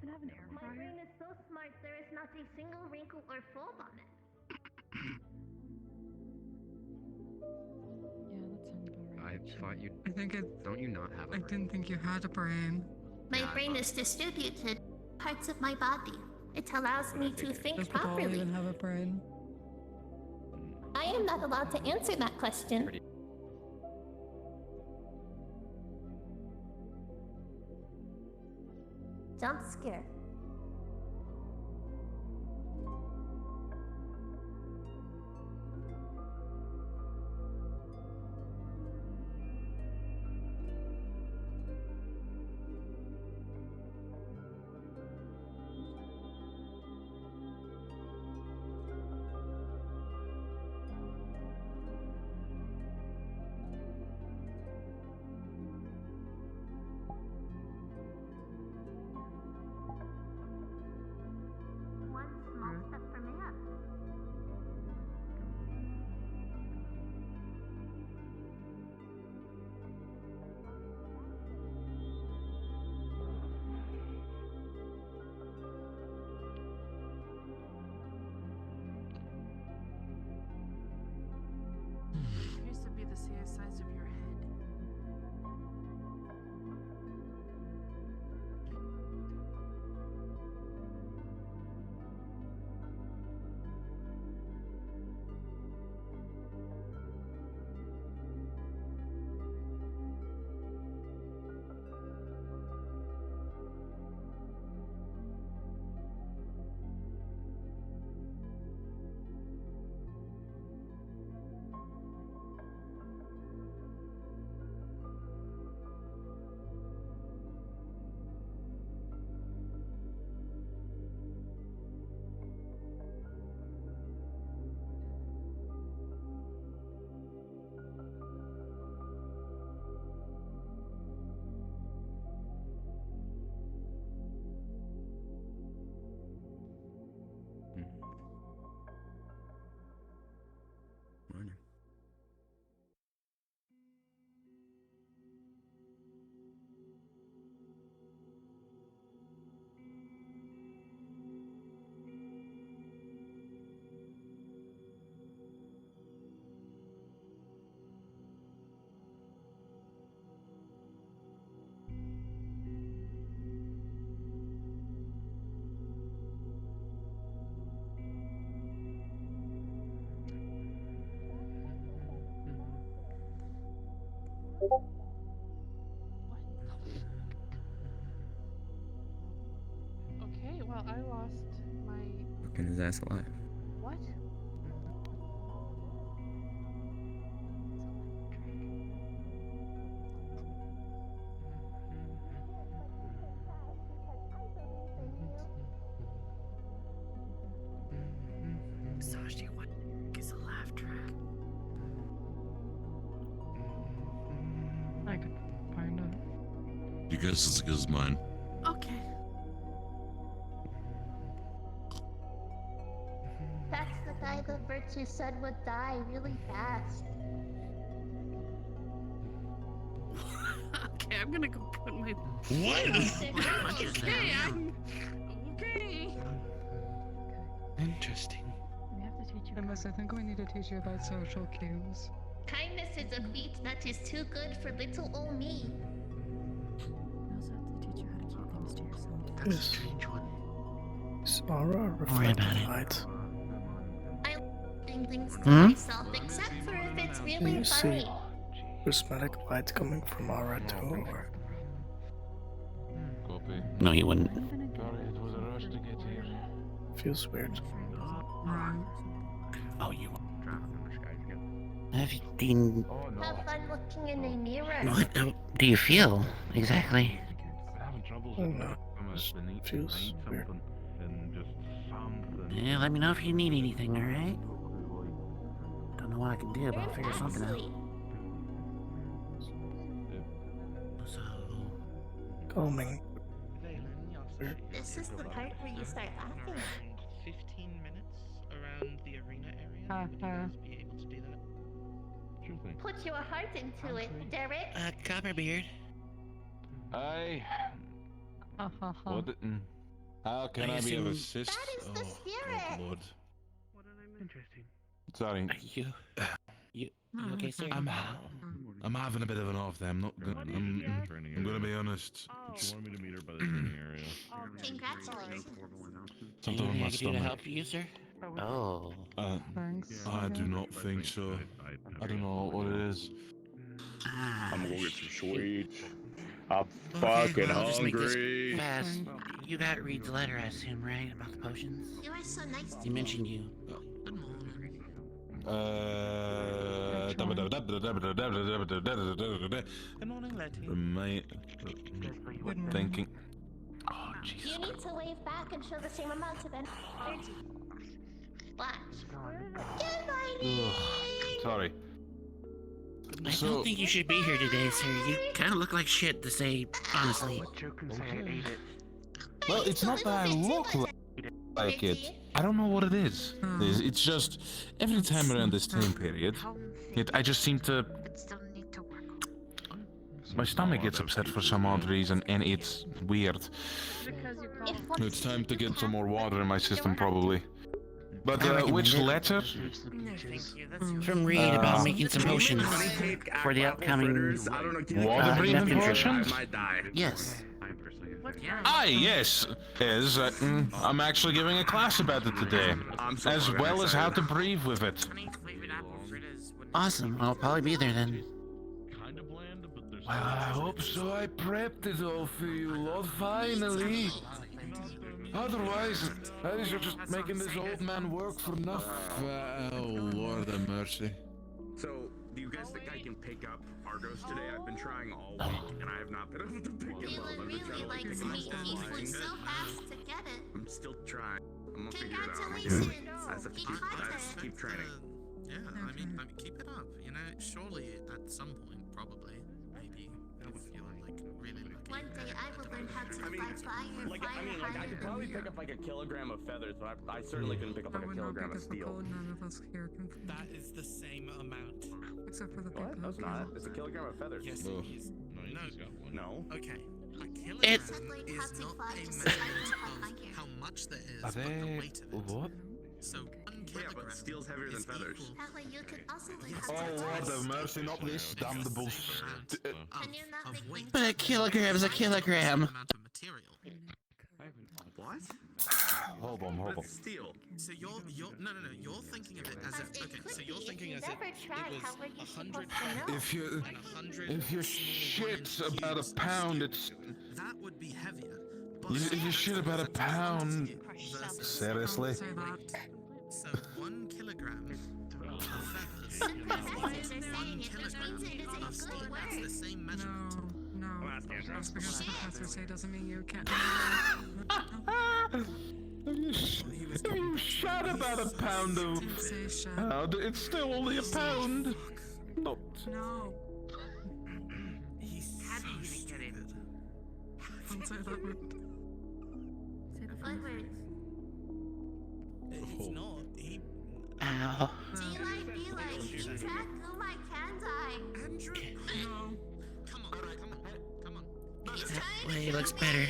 even have an air My fryer? brain is so smart, there is not a single wrinkle or fold on it. Yeah, that sounds about right. I thought you. I think it. Don't you not have a I brain? didn't think you had a brain. My Yeah, I brain thought- is distributed parts of my body. It allows That's what me I to figured. think Does Paul properly. even have a brain? I am not allowed to answer that question. Pretty- Jump scare. One small step for man. It used to be the size of your head. Morning. Okay, well, I lost my. Fucking his ass alive. What? Sashi, what is a laugh track? I could find it. You guess it's as good as mine. Okay. That's the guy the Virtue said would die really fast. Okay, I'm gonna go put my. What? Okay, I'm. Okay. Interesting. We have to teach you. Unless I think we need to teach you about social cues. Kindness is a feat that is too good for little old me. We also have to teach you how to keep things to yourself. That's a strange one. Is aura reflecting light? I like doing things to Hmm? myself, except for if it's Do really you see funny. prismatic light coming from aura too, or Copy. No, you wouldn't. Sorry, it was a rush to get here. feels weird? Right. Oh, you. Traffic on the skies again. Have you been? Oh no. Have fun looking in a mirror. What do you feel exactly? I've been having troubles Oh with no, my this beneath feels tonight, weird. something, and just something. Yeah, let me know if you need anything. All right. Don't know what I can do, but I'll figure something out. Actually, So, Calming. this is the part where you start laughing. Around 15 minutes around the arena area. Ha, Would you ha. guys be able to do that? Sure thing. Put your heart into it, Derek. Copperbeard. Aye. Ha ha ha. What? How can I be of assist? That is the spirit. Good lord. What did I miss? Interesting. Sorry. You okay, sir? I'm having a bit of an off day. I'm gonna be honest. Oh, She wanted me to meet her by the training area. okay. Congratulations. Something with Anything my I can do to stomach. help you, sir? Oh. Thanks. I do not think so. I don't know what it is. I'm gonna get some sweets. I'm Okay, fucking well, I'll just make this hungry. fast. You got Reed's letter, I assume, right? About the potions? You are so nice to He me. mentioned you. Good morning, Letty. Mate, thinking. Oh, You Jesus. need to wave back and show the same amount of energy. Watch. Good morning. Ugh, sorry. I So- don't think you should be here today, sir. You kind of look like shit, to say honestly. Well, it's not that I look like it. I don't know what it is. It's just every time around this time period, I just seem to. My stomach gets upset for some odd reason, and it's weird. Because you call It's time to get some more water in my system, probably. But I recommend which it. letter? From Reed about making some potions for the upcoming. Water breathing Neptune trip. potions? Yes. Ah, yes. I'm actually giving a class about it today, as well as how to breathe with it. Awesome. I'll probably be there then. Kind of bland, but there's. Well, I hope so. I prepped it all for you, Lord. Finally. Otherwise, you're just making this old man work for nothing. Oh, Lord have mercy. So, do you guys think I can pick up Argos today? I've been trying all week, and I have not been able to pick him up. Dylan really likes me. He flew so fast to get it. I'm still trying. I'm gonna figure it out. Congratulations. I just have to You keep, got I just it. keep training. Yeah, I mean, keep it up. You know, surely at some point, probably, maybe, if you're like really lucky. One day I will learn how to fly fire and Like, fire I mean, like, I could probably pick up like a kilogram of feathers, but I certainly couldn't pick up like a kilogram of steel. None of us here can. That is the same amount. Except for the people. What? No, it's not. It's a kilogram of feathers. Yes, Ugh. it is. No, he's got one. No. Okay. A kilogram It- Exactly how is to not fly a just measure like of fire. How much there is, Are but the they weight of it. what? So 1 Yeah, kilogram but steel's heavier than is feathers. equal That way you could also learn how Oh, to Lord fly. have mercy, not this damnable. Can you not make me But a kilogram is a kilogram. amount of material. What? Hold on, hold on. It's steel. So you're no, you're thinking of it as if Because it okay. could So you're be. thinking If as you if never tried, it how was were you 100 supposed to know? If you and 100. if you small shit wooden about cubes a pound, it's that would be heavier. But if you shit about a pound. versus- Seriously? Say that. So 1 kilogram of feathers. Professors are 1 saying it, which kilogram means it is of a steel. good That's the word. same measurement. No. Last answer. Just because the professors say doesn't mean you can't. If you shot about a pound of Didn't say shit. pound, it's still only a pound. Not. No. He's so stupid. Don't say that word. What word? It's not. He. Ow. Be like, keep track of my candine. Andrew, No. come on. He's That trying way to looks kill me. better.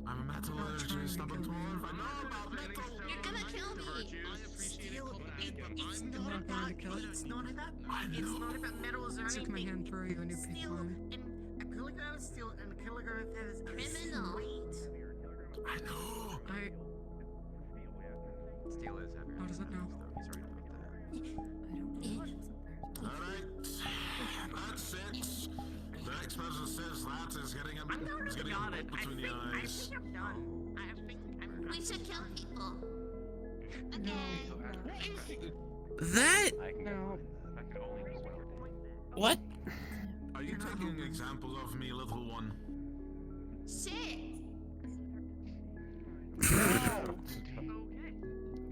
I'm a metallurgist. I'm a dwarf. I know about metal. You're gonna kill me. I appreciate it, Colin, but It's I'm not not about. going to kill it. It's not about. It's not about metals or Took my anything. hand through you and you picked Steel mine. and a kilogram of steel and a kilogram of feathers. Criminal. I know. Steel is heavier. How does it know? He's right about that. I don't think it was up there. All right. That's it. The next person says that is getting him. He's getting him between the eyes. I'm done. We should kill people. Again. That? No. What? Are you taking examples of me, little one? Shit.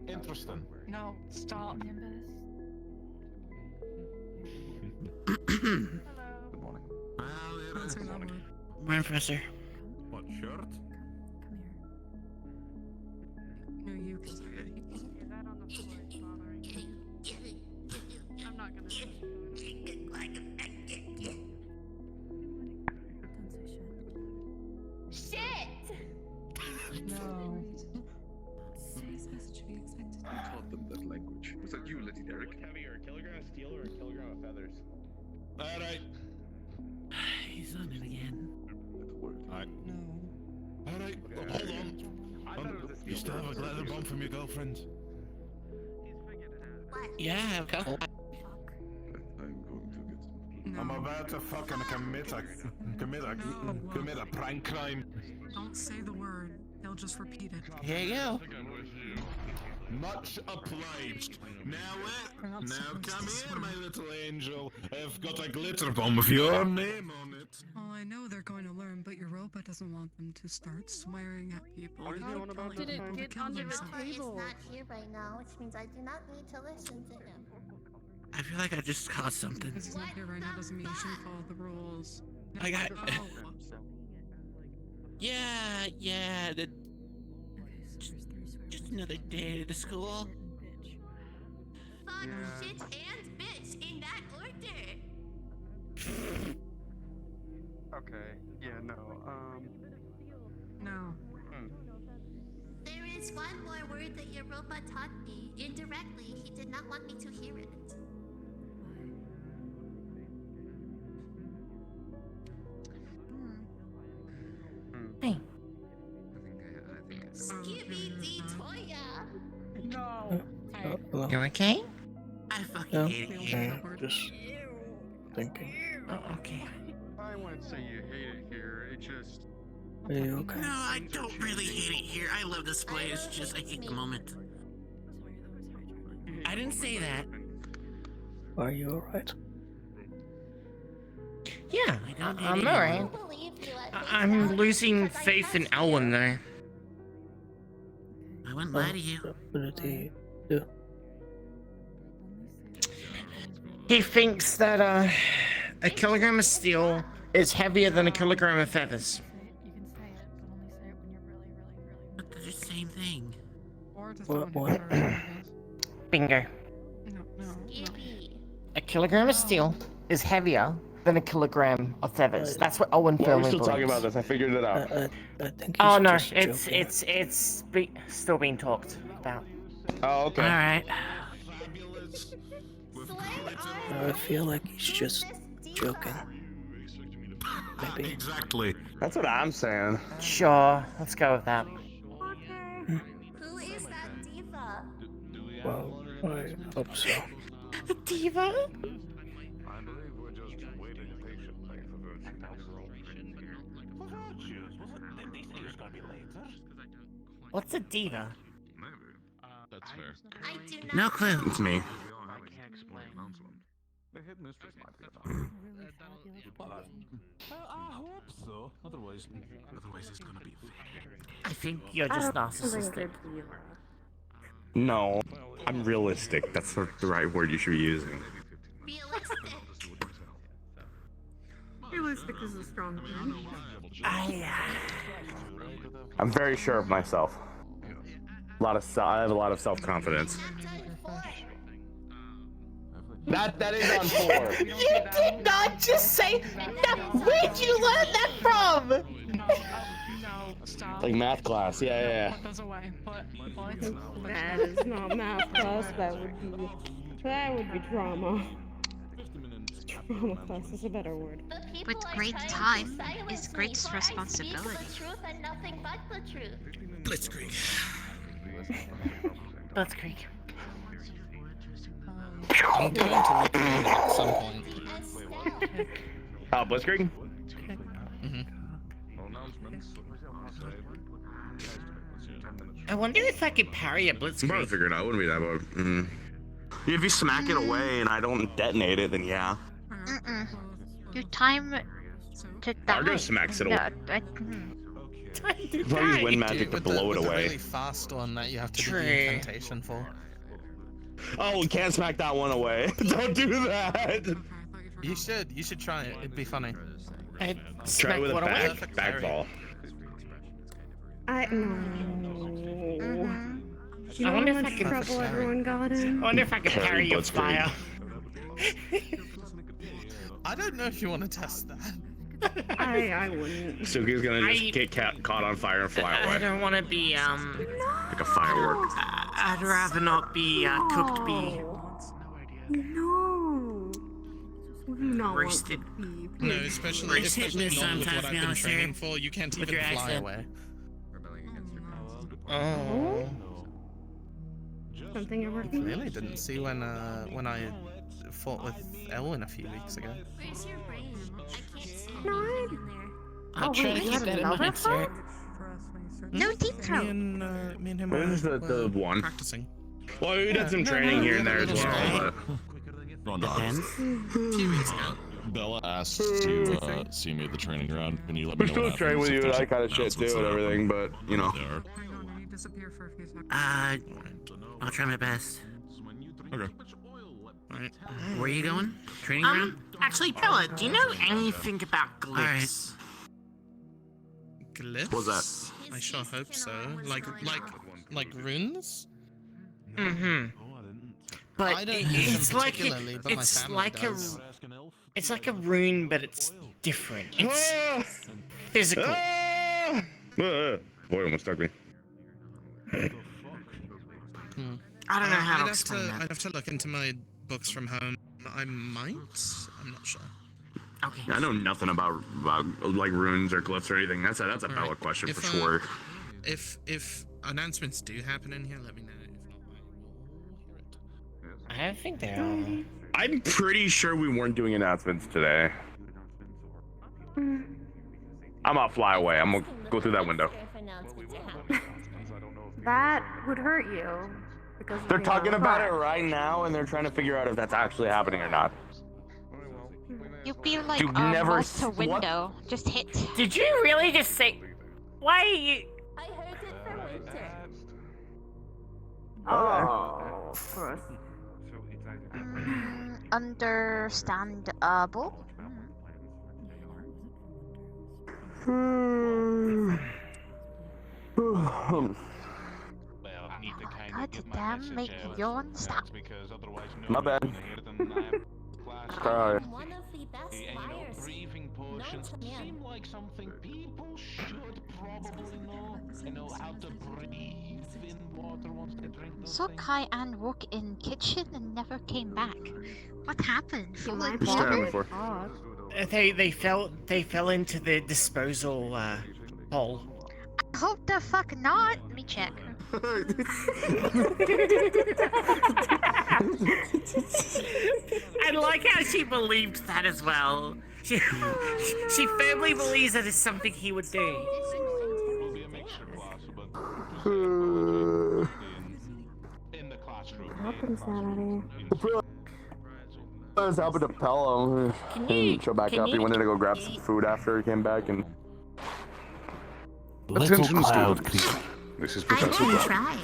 Interesting. No. Stop. Nimbus. Good morning. Well, Don't say that word. Morning, Professor. What shirt? Come here. No, you can say it. Is that on the floor? It's bothering me. I'm not gonna. Don't say shit. Shit. No. Today's message should be expected. I taught them that language. Was that you, Lady Derek? What's heavier, a kilogram of steel or a kilogram of feathers? Alright. He's on it again. Alright. No. Alright, hold on. I thought it was a steel. You still have a glitter bomb from your girlfriend? Yeah, of course. I'm going to get No. I'm about to fucking commit a prank crime. Don't say the word. They'll just repeat it. Here you go. Much obliged. Now We're not now supposed come to here, swear. my little angel. I've got a glitter bomb with your name on it. Well, I know they're going to learn, but Europa doesn't want them to start swearing at people. What are you They on keep about telling this people time? to kill Papa themselves. is not here right now, which means I do not need to listen to him. I feel like I just caused something. Because he's not here right now doesn't mean you shouldn't follow the rules. I got- Oh. Yeah, Okay, so there's 3 swear just words. another day at the school. Bitch. Fuck, Yeah. shit, and bitch in that order. Okay, yeah, no, No. There is one more word that Europa taught me. Indirectly, he did not want me to hear it. Skibby D Toya. No. Hello? You okay? I fucking Yeah. hate it Yeah. here. Just thinking. Oh, okay. I wouldn't say you hate it here, it just... Are you okay? No, I don't really hate it here. I love this place. Just I hate the moment. So you're the most hydrated. I didn't say that. Are you alright? Yeah, I'm I alright. don't believe you at face I'm value losing because I faith in trust you. Elwin though. I wouldn't lie to you. What did he do? He thinks that a kilogram of steel is heavier than a kilogram of feathers. You can say it, but only say it when you're really But they're the same thing. Or just What- don't what? Bingo. No. Skibby. A kilogram of steel is heavier than a kilogram of feathers. That's what Owen Well, we're firmly still believes. talking about this. I figured it out. I think he's Oh no, just it's joking. still being talked about. Oh, okay. All right. I feel like he's just joking. Maybe. Exactly. That's what I'm saying. Sure, let's go with that. Who is that diva? Well, I hope so. A diva? I believe we're just waiting patiently for What's a diva? Maybe. That's fair. I do not No clue. It's me. I can't explain. The headmistress might be really fabulous person. I hope so. Otherwise it's gonna be. I think you're just narcissistic. No, I'm realistic. That's the right word you should be using. realistic. Realistic is a strong term. I'm very sure of myself. I have a lot of self-confidence. That is on 4. You did not just say that. Where'd you learn that from? No, stop. Like math class. Yeah. Put those away. That is not math class. That would be trauma. Trauma class is a better word. The people With I great try to time silence is great me, for I speak responsibility. the truth and nothing but the truth. Blitzkrieg. Blitzkrieg. I'm going to look at it at some point. Estelle. Blitzkrieg? I wonder if I could parry a Probably blitzkrieg. figured it out. Wouldn't be that hard. If you smack it away and I don't detonate it, then yeah. Your time to die. Argo smacks it away. Probably wind magic to blow it With the away. really fast one that you have to do True. the incantation for. Oh, we can't smack that one away. Don't do that. You should try it. It'd be funny. I'd Try smack it with a one away. back ball. I no. You I know wonder how if I much can- trouble everyone got in? I wonder if I could parry your Blitzkrieg. fire. I don't know if you want to test that. I wouldn't. Suki's gonna just get caught on fire and fly away. I don't want to be like a firework. I'd rather not be cooked bee. No. We do not Roasted. want the bee. No, especially not with what I've been training for. You can't even fly away. Oh. Something you're working on? Clearly didn't see when I fought with Elwin a few weeks ago. Where's your brain? I can't see No, anything in there. I'll try to you keep had that in another mind, sir. No deep throat. Me and him Where's the one? practicing. Well, we did some training here and there as well, but... Depends. A few weeks ago. Bella asked to see me at the training ground. Can you let me We're know still what training with happens you if and that there's kind of shit too announcements and that are- everything, but, you know. They are. You disappear for a few seconds. I'll try my best. Okay. Alright. Where are you going? Training ground? Actually, Bella, do you know anything about glyphs? Glyphs? What's that? I sure hope so. Like runes? Mm-hmm. But I don't use it's them like particularly, but my it's family like does. it's like a rune, but it's different. It's physical. Boy, almost stuck me. I don't know how to I'd explain that. I'd have to look into my books from home. I might. I'm not sure. Okay. I know nothing about like runes or glyphs or anything. That's a Alright. valid question If, for sure. If announcements do happen in here, let me know. If not, I will hear it. I don't think they are. I'm pretty sure we weren't doing announcements today. I'm gonna fly away. I'm gonna go through that window. That would hurt you. Because They're we talking are about it hurt. right now, and they're trying to figure out if that's actually happening or not. You'll be like Dude, never moth to what? window. Just hit. Did you really just say? Why are you? I heard it for winter. Oh, gross. Understandable. God damn, make yawn stop. My bad. Sorry. One of the best liars known to man. like something people should probably know. And know how to breathe in water once they drink those Saw things. Kai Ann walk in kitchen and never came back. What happened? You might Just standing probably for. talk. They fell into the disposal hole. I hope the fuck not. Let me check. I like how she believed that as well. She firmly believes that it's something he would do. Will be a mixture class, but in the classroom. Help insanity. I was helping to Pello and show back up. He wanted to go grab some food after he came back and. Attention students. This is Professor Brown. Try.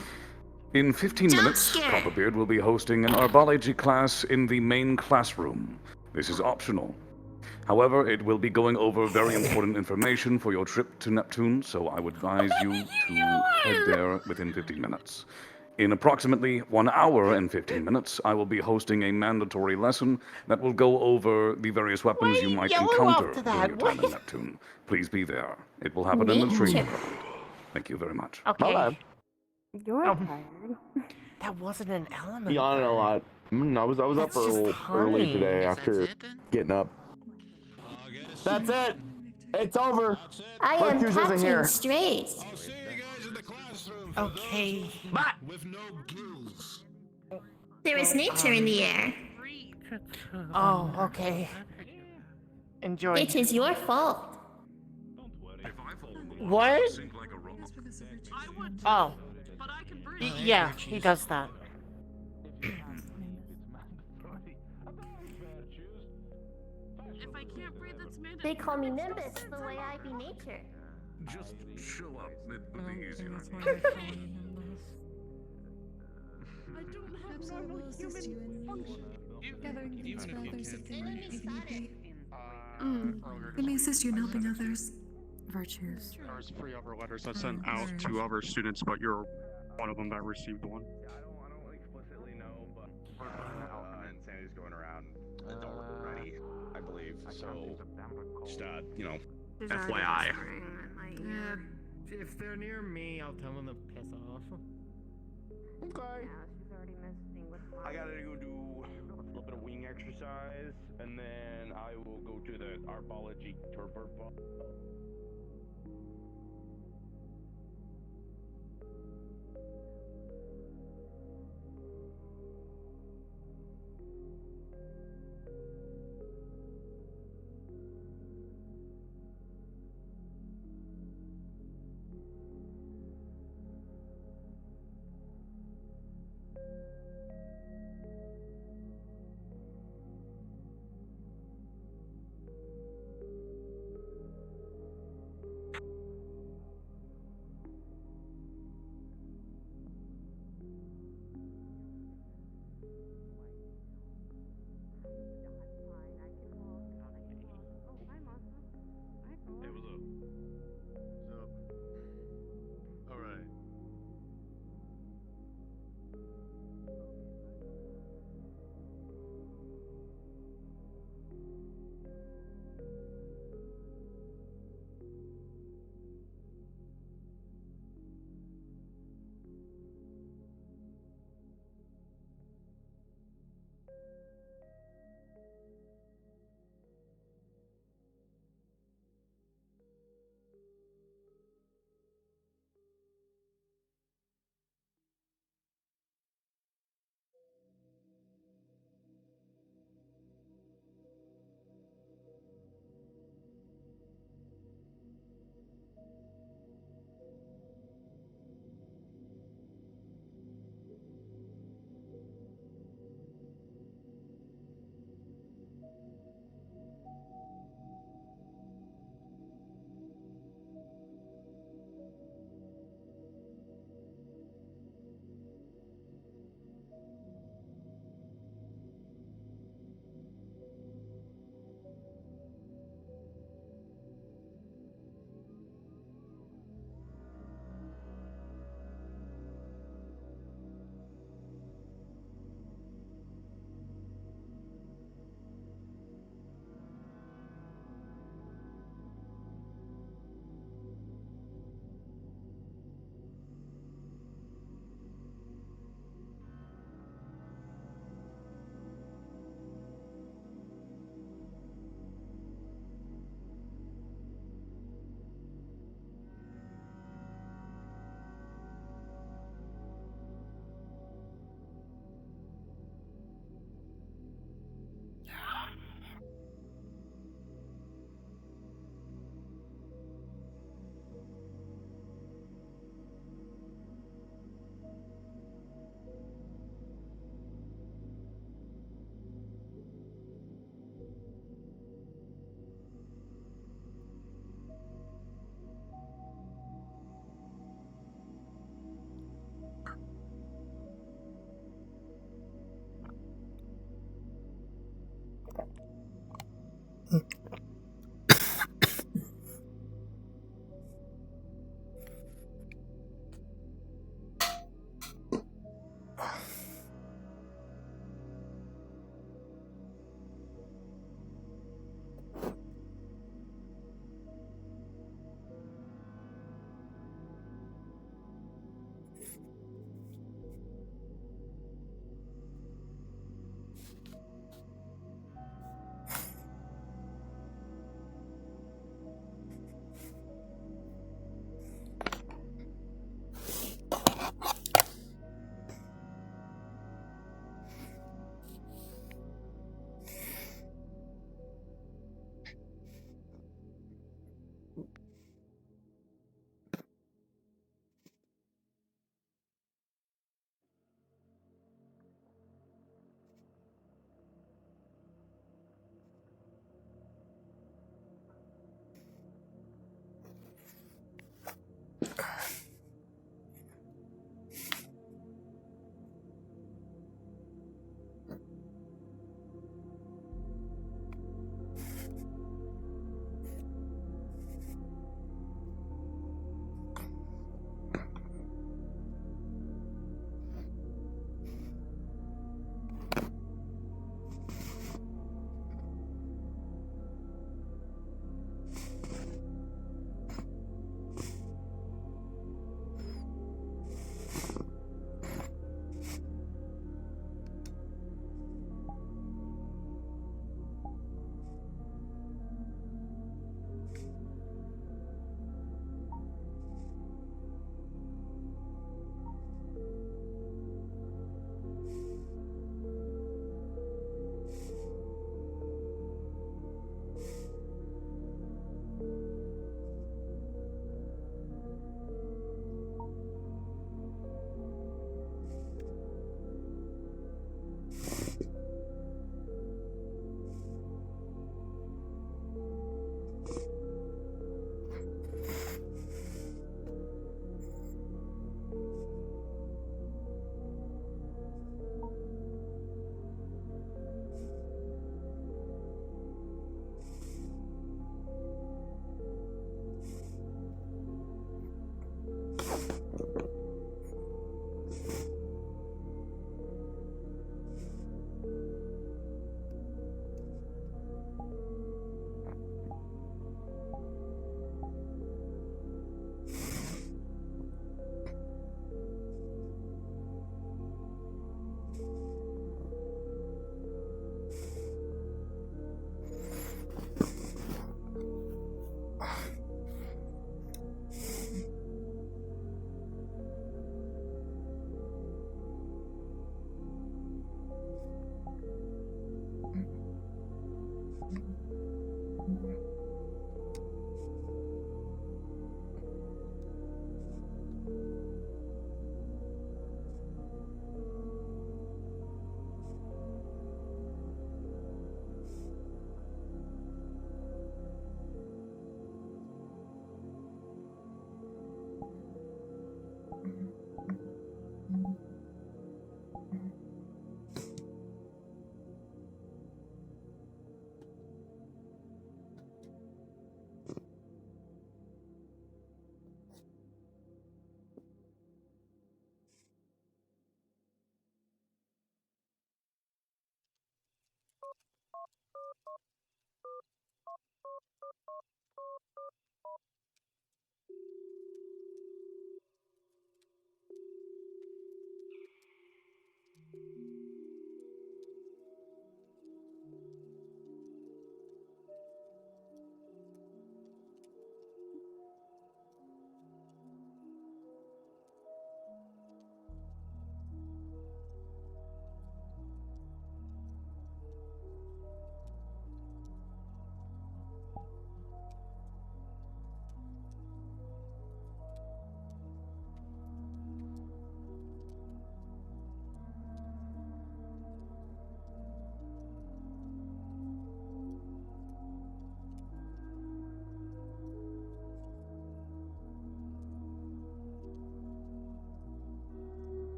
In 15 minutes, scare. Copperbeard will be hosting an herbology class in the main classroom. This is optional. However, it will be going over very important information for your trip to Neptune, so I would advise you to head there within 15 minutes. In approximately 1 hour and 15 minutes, I will be hosting a mandatory lesson that will go over the various weapons you might encounter during your time in Neptune. Please be there. It will happen in the training ground. Thank you very much. Okay. You're Oh. tired. That wasn't an element. Yawning a lot. I was up That's just early funny. today after getting up. That's it. It's over. I am Mercury's isn't here. catching strays. I'll see you guys in the classroom. Okay. With no gills. There is nature in the air. Oh, okay. Enjoy. It is your fault. What? Oh. Yeah, he does that. They call me Nimbus the way I be nature. Just chill up. It would be easier. I don't have normal human function. Gathering things for others if they need, even if they... Let me assist you in helping others. Virtues. There's 3 other letters I sent out to other students, but you're one of them that received one. I don't explicitly know, but Insanity's going around. Ready, I believe. So Just you know, There's already FYI. whispering in my ear. If they're near me, I'll tell them to piss off. Okay. Yeah, she's already messing with I gotta go do a little bit of wing exercise, and then I will go to the arbology turbo. Hey, what's up? What's up? Alright.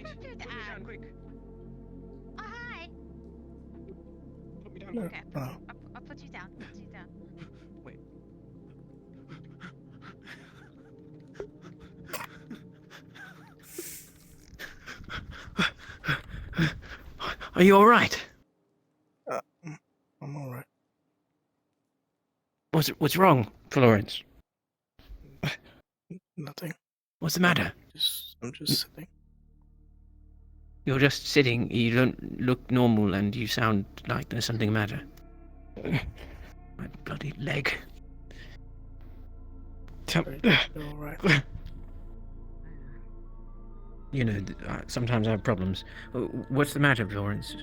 Don't do that. Down, quick. Oh, hi. Put me down. No, Okay, no. I'll put you down. Put you down. Wait. Are you alright? I'm alright. What's wrong, Florence? Nothing. What's the matter? I'm just sitting. You're just sitting. You don't look normal, and you sound like there's something the matter. My bloody leg. Alright. You know, sometimes I have problems. What's the matter, Florence?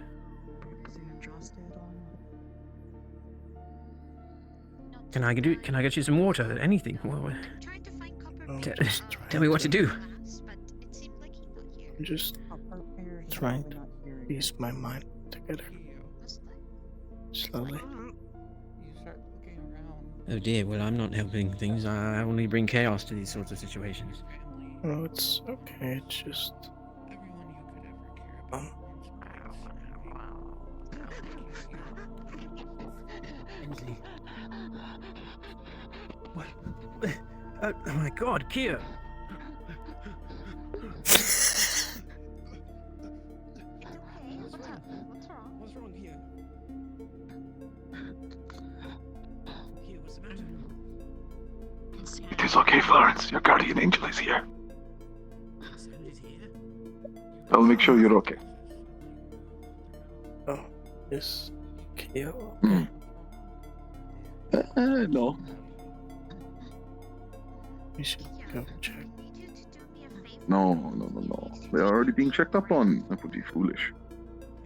Can I get you some water? Anything? Tell me what to do. I'm just trying to piece my mind together. Slowly. Oh dear, well I'm not helping things. I only bring chaos to these sorts of situations. No, it's okay. It's just. Ainsley. What? Oh my god, Kia! What's wrong here? Here, what's the matter? It is okay, Florence. Your guardian angel is here. I'll make sure you're okay. Oh, is Kia okay? No. We should go check. No. They're already being checked up on. That would be foolish.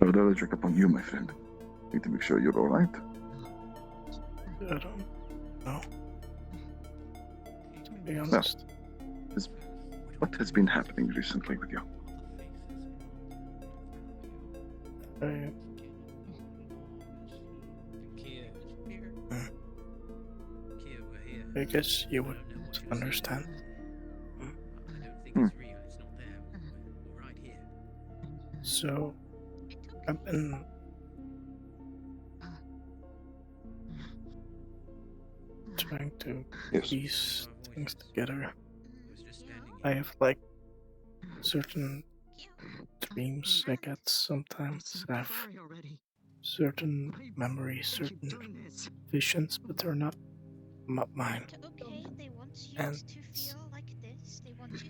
I would rather check up on you, my friend. Need to make sure you're alright. I don't know. To be honest. What has been happening recently with you? I guess you would understand. So, I've been trying to piece things together. I have like certain dreams I get sometimes. I have certain memories, certain visions, but they're not mine. Okay, they want you And to feel like this. They want you to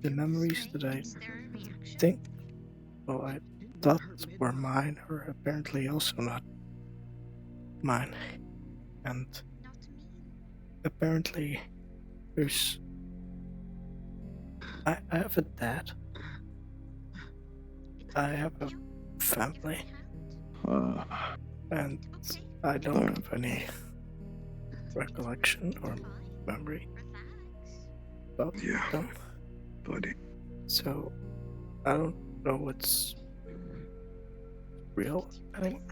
the feel memories that I Is there a reaction? think, well, I thought were mine are apparently also not mine. And apparently there's I have a dad. I have a family. And I don't have any recollection or memory about them. Buddy. So I don't know what's real anymore.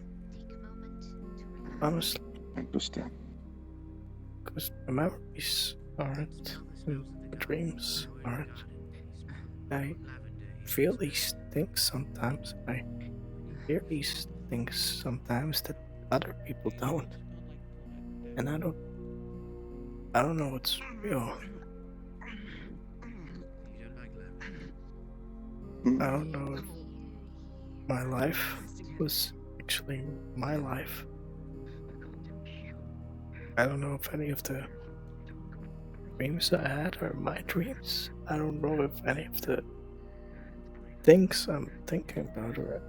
Honestly. I understand. Because my memories aren't, the dreams aren't. I feel these things sometimes. I hear these things sometimes that other people don't. And I don't know what's real. I don't know if my life was actually my life. I don't know if any of the dreams I had are my dreams. I don't know if any of the things I'm thinking about are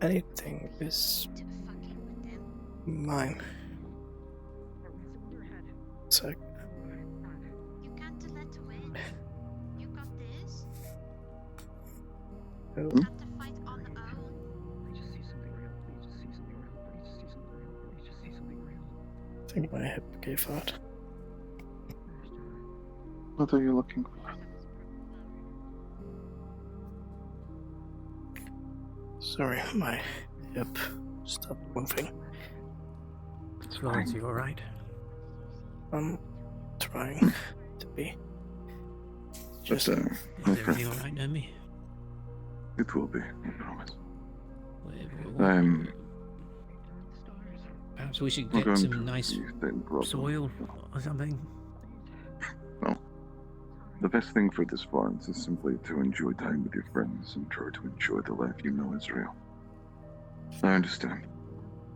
anything is mine. It's like You can't let win. You got this. I You have to fight on own. think my hip gave out. What are you looking for? Sorry, my hip stopped moving. Florence, you alright? I'm trying to be. Just my Is everything friend, alright, Naomi? it will be, I promise. Perhaps we should We're get going some to nice the same problem. soil or something. No. The best thing for this, Florence, is simply to enjoy time with your friends and try to enjoy the life you know is real. I understand.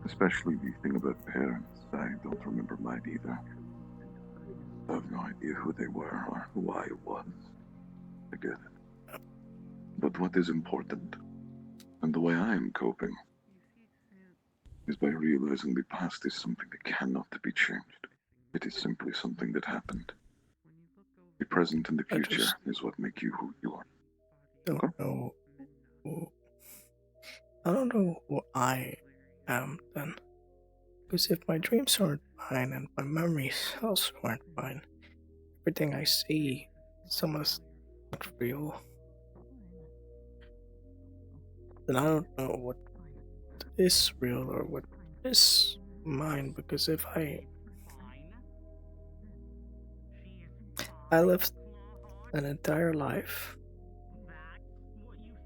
Especially the thing about parents. I don't remember mine either. I have no idea who they were or who I was. I get it. But what is important, and the way I am coping, is by realizing the past is something that cannot be changed. It is simply something that happened. The present and the future is what make you who you are. Don't know. I don't know who I am then. Because if my dreams aren't mine and my memories also aren't mine, everything I see is almost not real. Then I don't know what is real or what is mine, because if I lived an entire life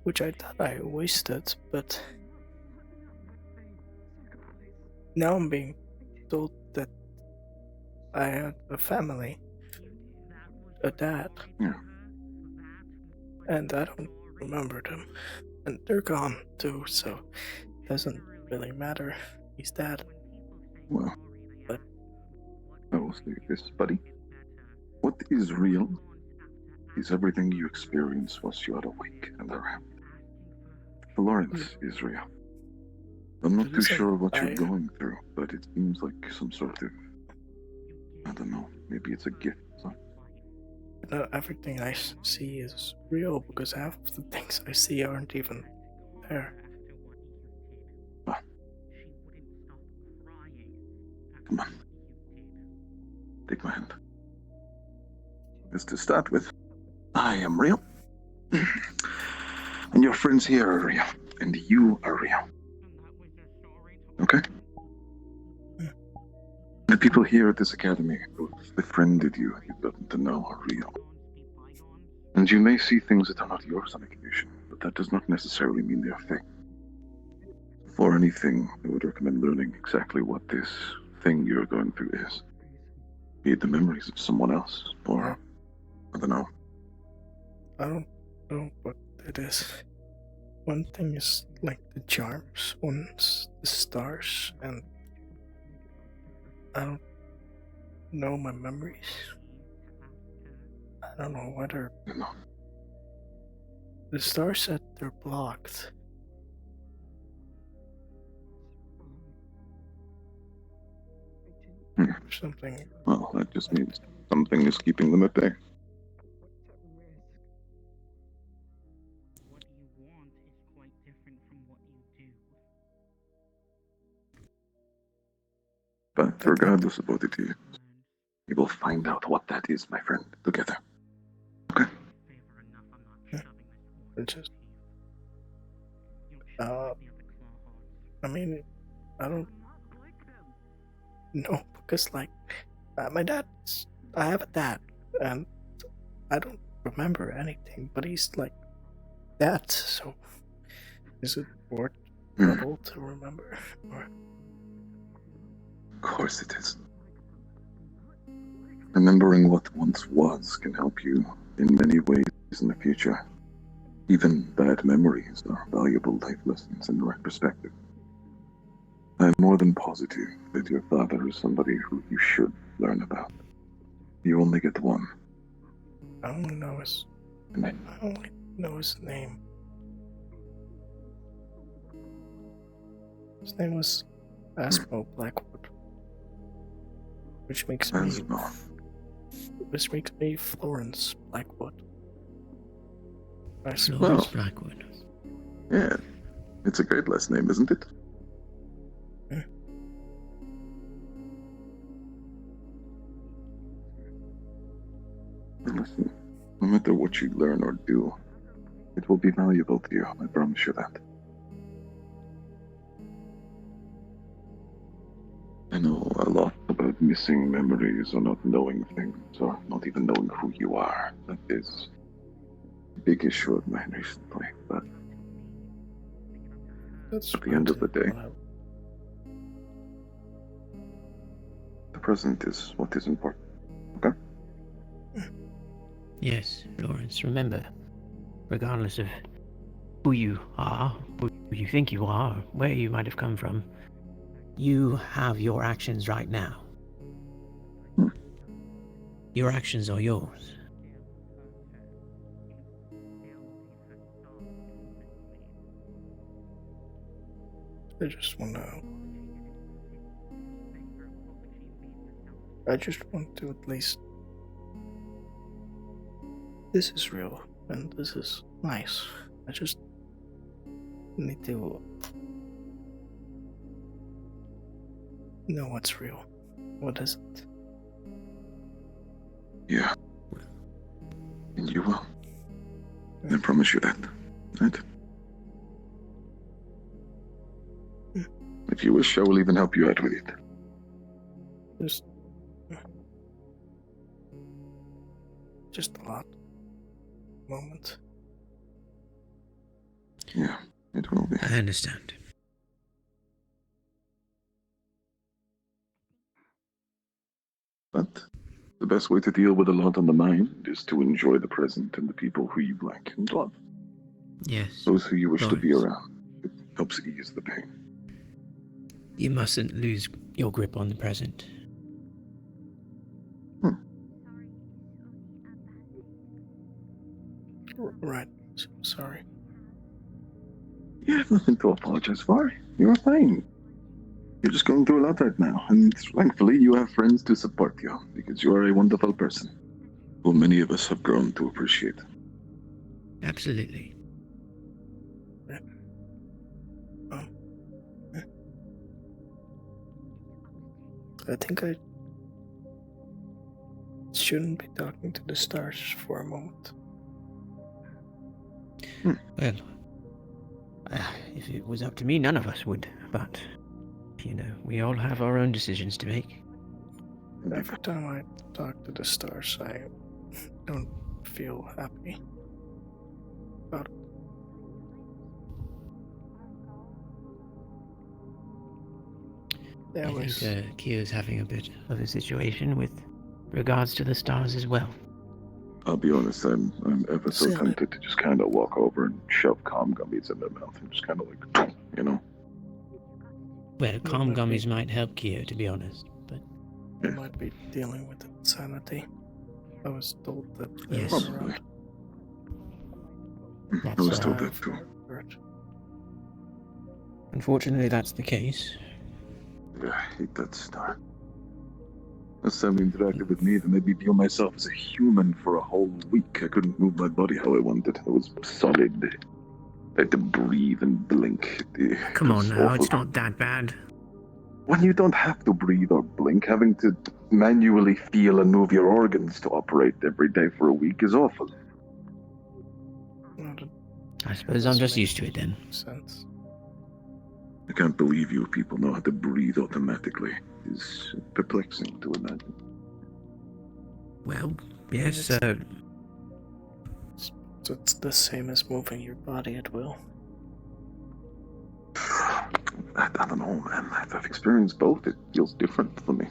which I thought I wasted, but now I'm being told that I had a family, a dad, and I don't remember them, and they're gone too, so it doesn't really matter. He's dead. Well, but I will say this, buddy. What is real is everything you experience whilst you are awake and around. Florence is real. I'm not too sure what you're going through, but it seems like some sort of, I don't know, maybe it's a gift. So. Not everything I see is real, because half of the things I see aren't even there. Come on. Take my hand. Just to start with, I am real. And your friends here are real. And you are real. Okay? The people here at this academy who have befriended you and you've gotten to know are real. And you may see things that are not yours on occasion, but that does not necessarily mean they are fake. For anything, I would recommend learning exactly what this thing you're going through is. Be it the memories of someone else, or, I don't know. I don't know what it is. One thing is like the charms, one's the stars, and I don't know my memories. I don't know whether the stars said they're blocked. Something. Well, that just means something is keeping them at bay. But regardless of what it is, we will find out what that is, my friend, together. Okay? Just, I mean, I don't know, because like, my dad's, I have a dad, and I don't remember anything, but he's like that, so is it worth trouble to remember? Or? Of course it is. Remembering what once was can help you in many ways in the future. Even bad memories are valuable life lessons in the right perspective. I'm more than positive that your father is somebody who you should learn about. You only get one. I only know his name. His name was Asmo Blackwood. Which makes me Florence Blackwood. Florence Blackwood. Yeah, it's a great last name, isn't it? And listen, no matter what you learn or do, it will be valuable to you, I promise you that. I know a lot about missing memories or not knowing things or not even knowing who you are. That is big issue of mine recently, but That's at the end of the day, what I- the present is what is important. Okay? Yes, Florence, remember, regardless of who you are, who you think you are, where you might have come from, you have your actions right now. Your actions are yours. I just want to. I just want to at least. This is real, and this is nice. I just need to know what's real. What is it? Yeah. And you will. I promise you that. Right? If you wish, I will even help you out with it. Just a lot. Moment. Yeah, it will be. I understand. But the best way to deal with a lot on the mind is to enjoy the present and the people who you like and love. Yes. Those who you wish to be Florence. around. It helps ease the pain. You mustn't lose your grip on the present. Right. Sorry. You have nothing to apologize for. You're fine. You're just going through a lot right now, and thankfully you have friends to support you, because you are a wonderful person, who many of us have grown to appreciate. Absolutely. I think I shouldn't be talking to the stars for a moment. Well, if it was up to me, none of us would, but, you know, we all have our own decisions to make. Every time I talk to the stars, I don't feel happy about it. They I always- think Kyo's having a bit of a situation with regards to the stars as well. I'll be honest, I'm ever so tempted to just kind of walk over and shove calm gummies in their mouth and just kind of like, you know. Well, calm gummies might help Kyo, to be honest, but... They might be dealing with insanity. I was told that they Yes. were around. I was told that too. Unfortunately, that's the case. Yeah, I hate that star. Last time they interacted with me, they made me feel myself as a human for a whole week. I couldn't move my body how I wanted. I was solid. I had to breathe and blink. Come on now, it's not that bad. When you don't have to breathe or blink, having to manually feel and move your organs to operate every day for a week is awful. I suppose I'm just used to it then. Sense. I can't believe you people know how to breathe automatically. It's perplexing to imagine. Well, yes, So it's the same as moving your body at will. I don't know, man. I've experienced both. It feels different for me.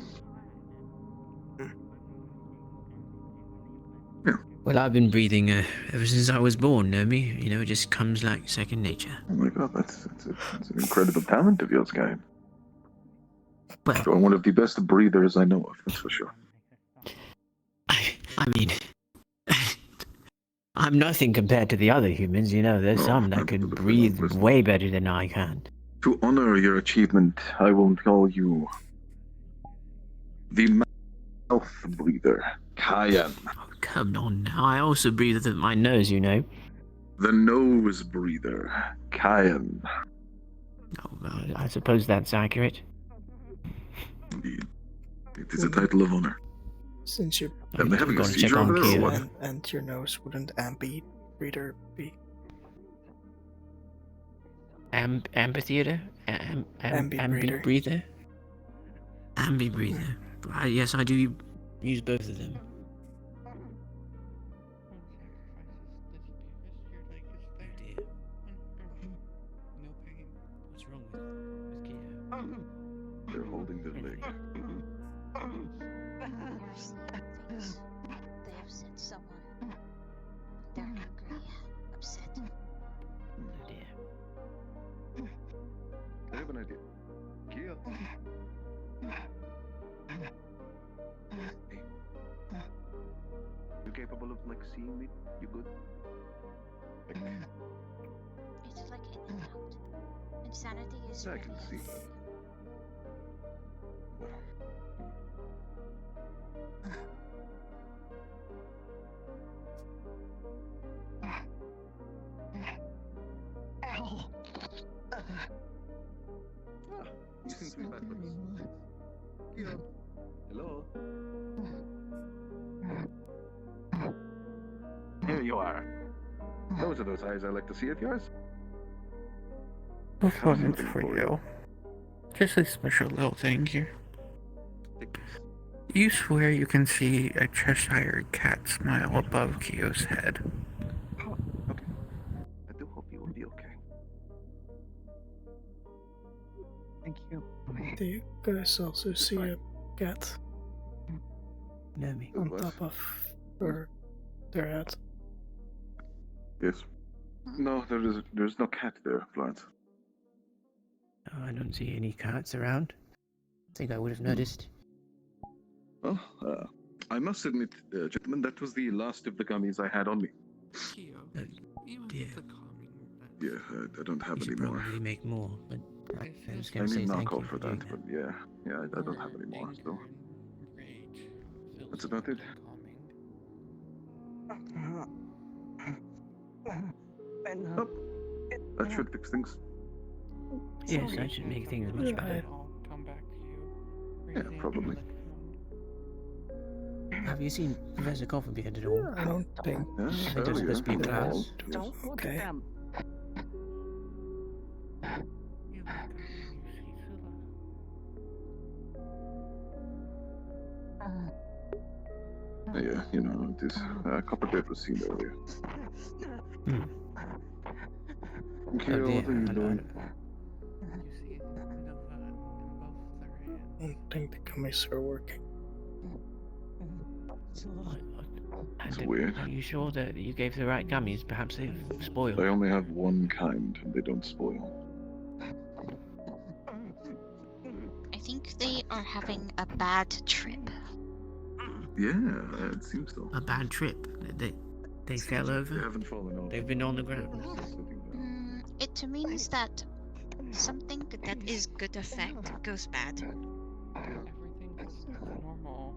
Well, I've been breathing ever since I was born, Nomi. You know, it just comes like second nature. Oh my god, that's an incredible talent of yours, guy. Well, you're one of the best breathers I know of, that's for sure. I mean, I'm nothing compared to the other humans, you know. There's some that can breathe way better than I can. To honor your achievement, I will call you the mouth breather, Kayan. Oh, come on now. I also breathe with my nose, you know. The nose breather, Kayan. Oh, well, I suppose that's accurate. Indeed. It is a title of honor. Since you're Am I having a seizure over there or what? and your nose wouldn't ambi breather be Amphitheater? Ambi-breather. Breather? Ambi-breather. Yes, I do use both of them. leg. Thinks they upset someone. They're angry, upset. Oh dear. I have an idea. Kia. Hey. You capable of like seeing me? You good? Like, It's like in and out. Insanity is I really can see that. Ow! You seem to be back with us. Kia. Hello. Here you are. Those are those eyes I like to see of yours. What's one for you? Just a special little thing here. You swear you can see a Cheshire cat smile above Kyo's head. Okay. I do hope you will be okay. Thank you. Do you guys also see a cat No, me. on top of their head? Yes. No, there's no cat there, Florence. Oh, I don't see any cats around. I think I would have noticed. Well, I must admit, gentlemen, that was the last of the gummies I had on me. Dear. Yeah, I don't have You any should more. probably make more, but I was I going to say need thank you knockoff for doing that, but yeah, I don't have any more, so that's about it. Oh, that should fix things. Yes, that should make things much better. Yeah, probably. Have you seen Professor Coffeebeard at all? I don't think. Yeah, I think there's earlier. supposed to be in class. Don't look Okay. at them. Yeah, you know, it is. Copperbeard was seen earlier. Okay, Oh, what are you dear. doing? I don't think the gummies are working. It's weird. Are you sure that you gave the right gummies? Perhaps they've spoiled. I only have one kind, and they don't spoil. I think they are having a bad trip. Yeah, it seems so. A bad trip. They fell over. They haven't fallen over. They've been on the ground. It means that something that is good effect goes bad. Everything goes back to normal,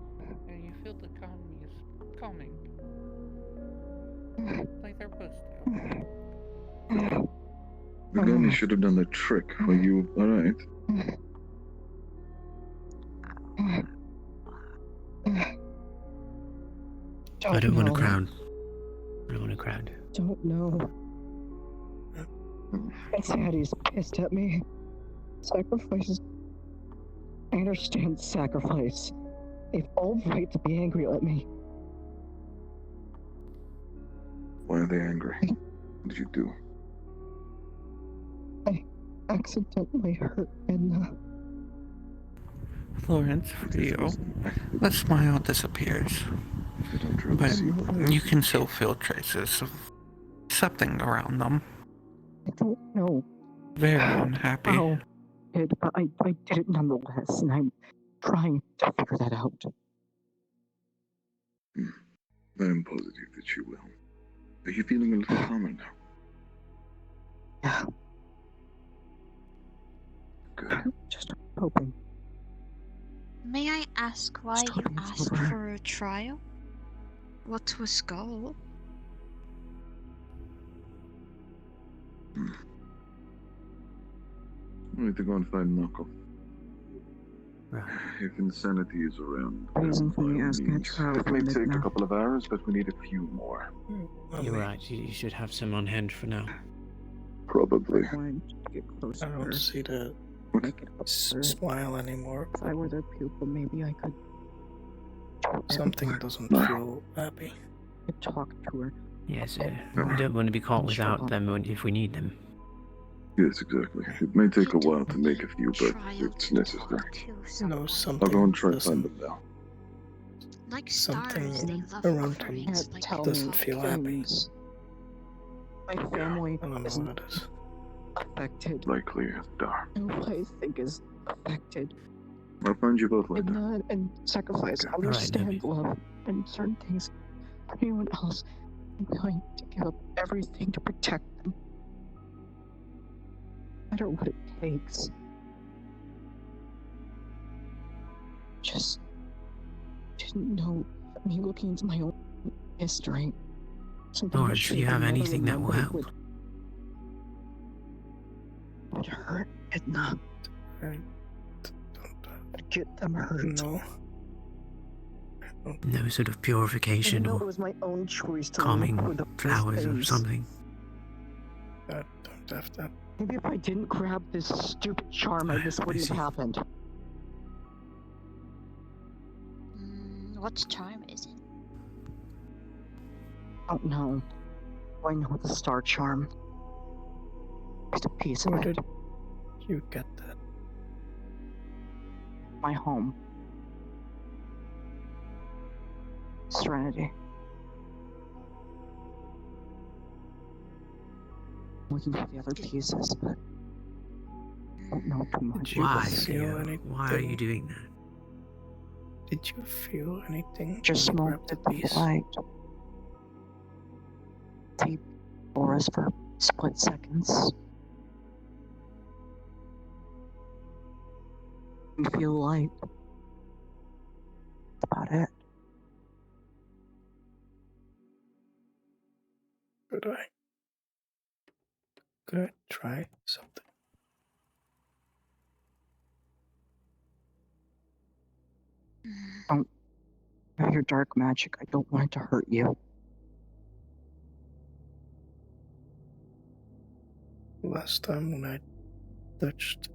and you feel the economy is calming. Like they're supposed to. The gummy should have done the trick. Are you alright? I don't want a know. crowd. I don't want a crowd. Don't know. Daddy's pissed at me. Sacrifices. I understand sacrifice. They've all right to be angry at me. Why are they angry? What did you do? I accidentally hurt Edna. Florence, for you, the smile disappears. But you can still feel traces of something around them. I don't know Very unhappy. how, but I did it nonetheless, and I'm trying to figure that out. I am positive that you will. Are you feeling a little calmer now? Yeah. Good. Just hoping. May I ask why you asked for a trial? What was goal? I need to go and find Knuckle. Right. If insanity is around, Reason by for me all asking a means. trial It may from take a Edna. couple of hours, but we need a few more. You're right. You should have some on hand for now. Probably. Get closer. I don't see the smile anymore. If I were their pupil, maybe I could. Something doesn't feel happy. Talk to her. Yes, we don't want to be caught without them if we need them. Yes, exactly. It may take a while to make a few, but it's necessary. No, I'll something go and try to doesn't. find them now. Like stars, they Something love around offering him like Tell doesn't me feel happy. things. My family I don't know is what it is. affected. Likely as dark. Who I think is affected. I'll find you both later. Ignorant and sacrifice. Okay. Understand love and certain things. For anyone else, I'm willing to give up everything to protect them. No matter what it takes. Just didn't know me looking into my own history. Something Florence, do you have anything that will help? Would hurt, Edna. Would get them hurt. No. No sort of purification Even though or it was my own choice to calming look for those flowers or things. something? I don't have that. Maybe if I didn't grab this stupid charm, this wouldn't have happened. What charm is it? I don't know. I know the star charm. Just a piece of Where it. did you get that? My home. Serenity. Looking for the other pieces, but I don't know too much. Did you Why, feel Theo? anything? Why are you doing that? Did you feel anything? Just when you small grabbed the bit of piece? light. Deep auras for split seconds. You feel light. That's about it. Could I try something? Don't know your dark magic. I don't want it to hurt you. Last time when I touched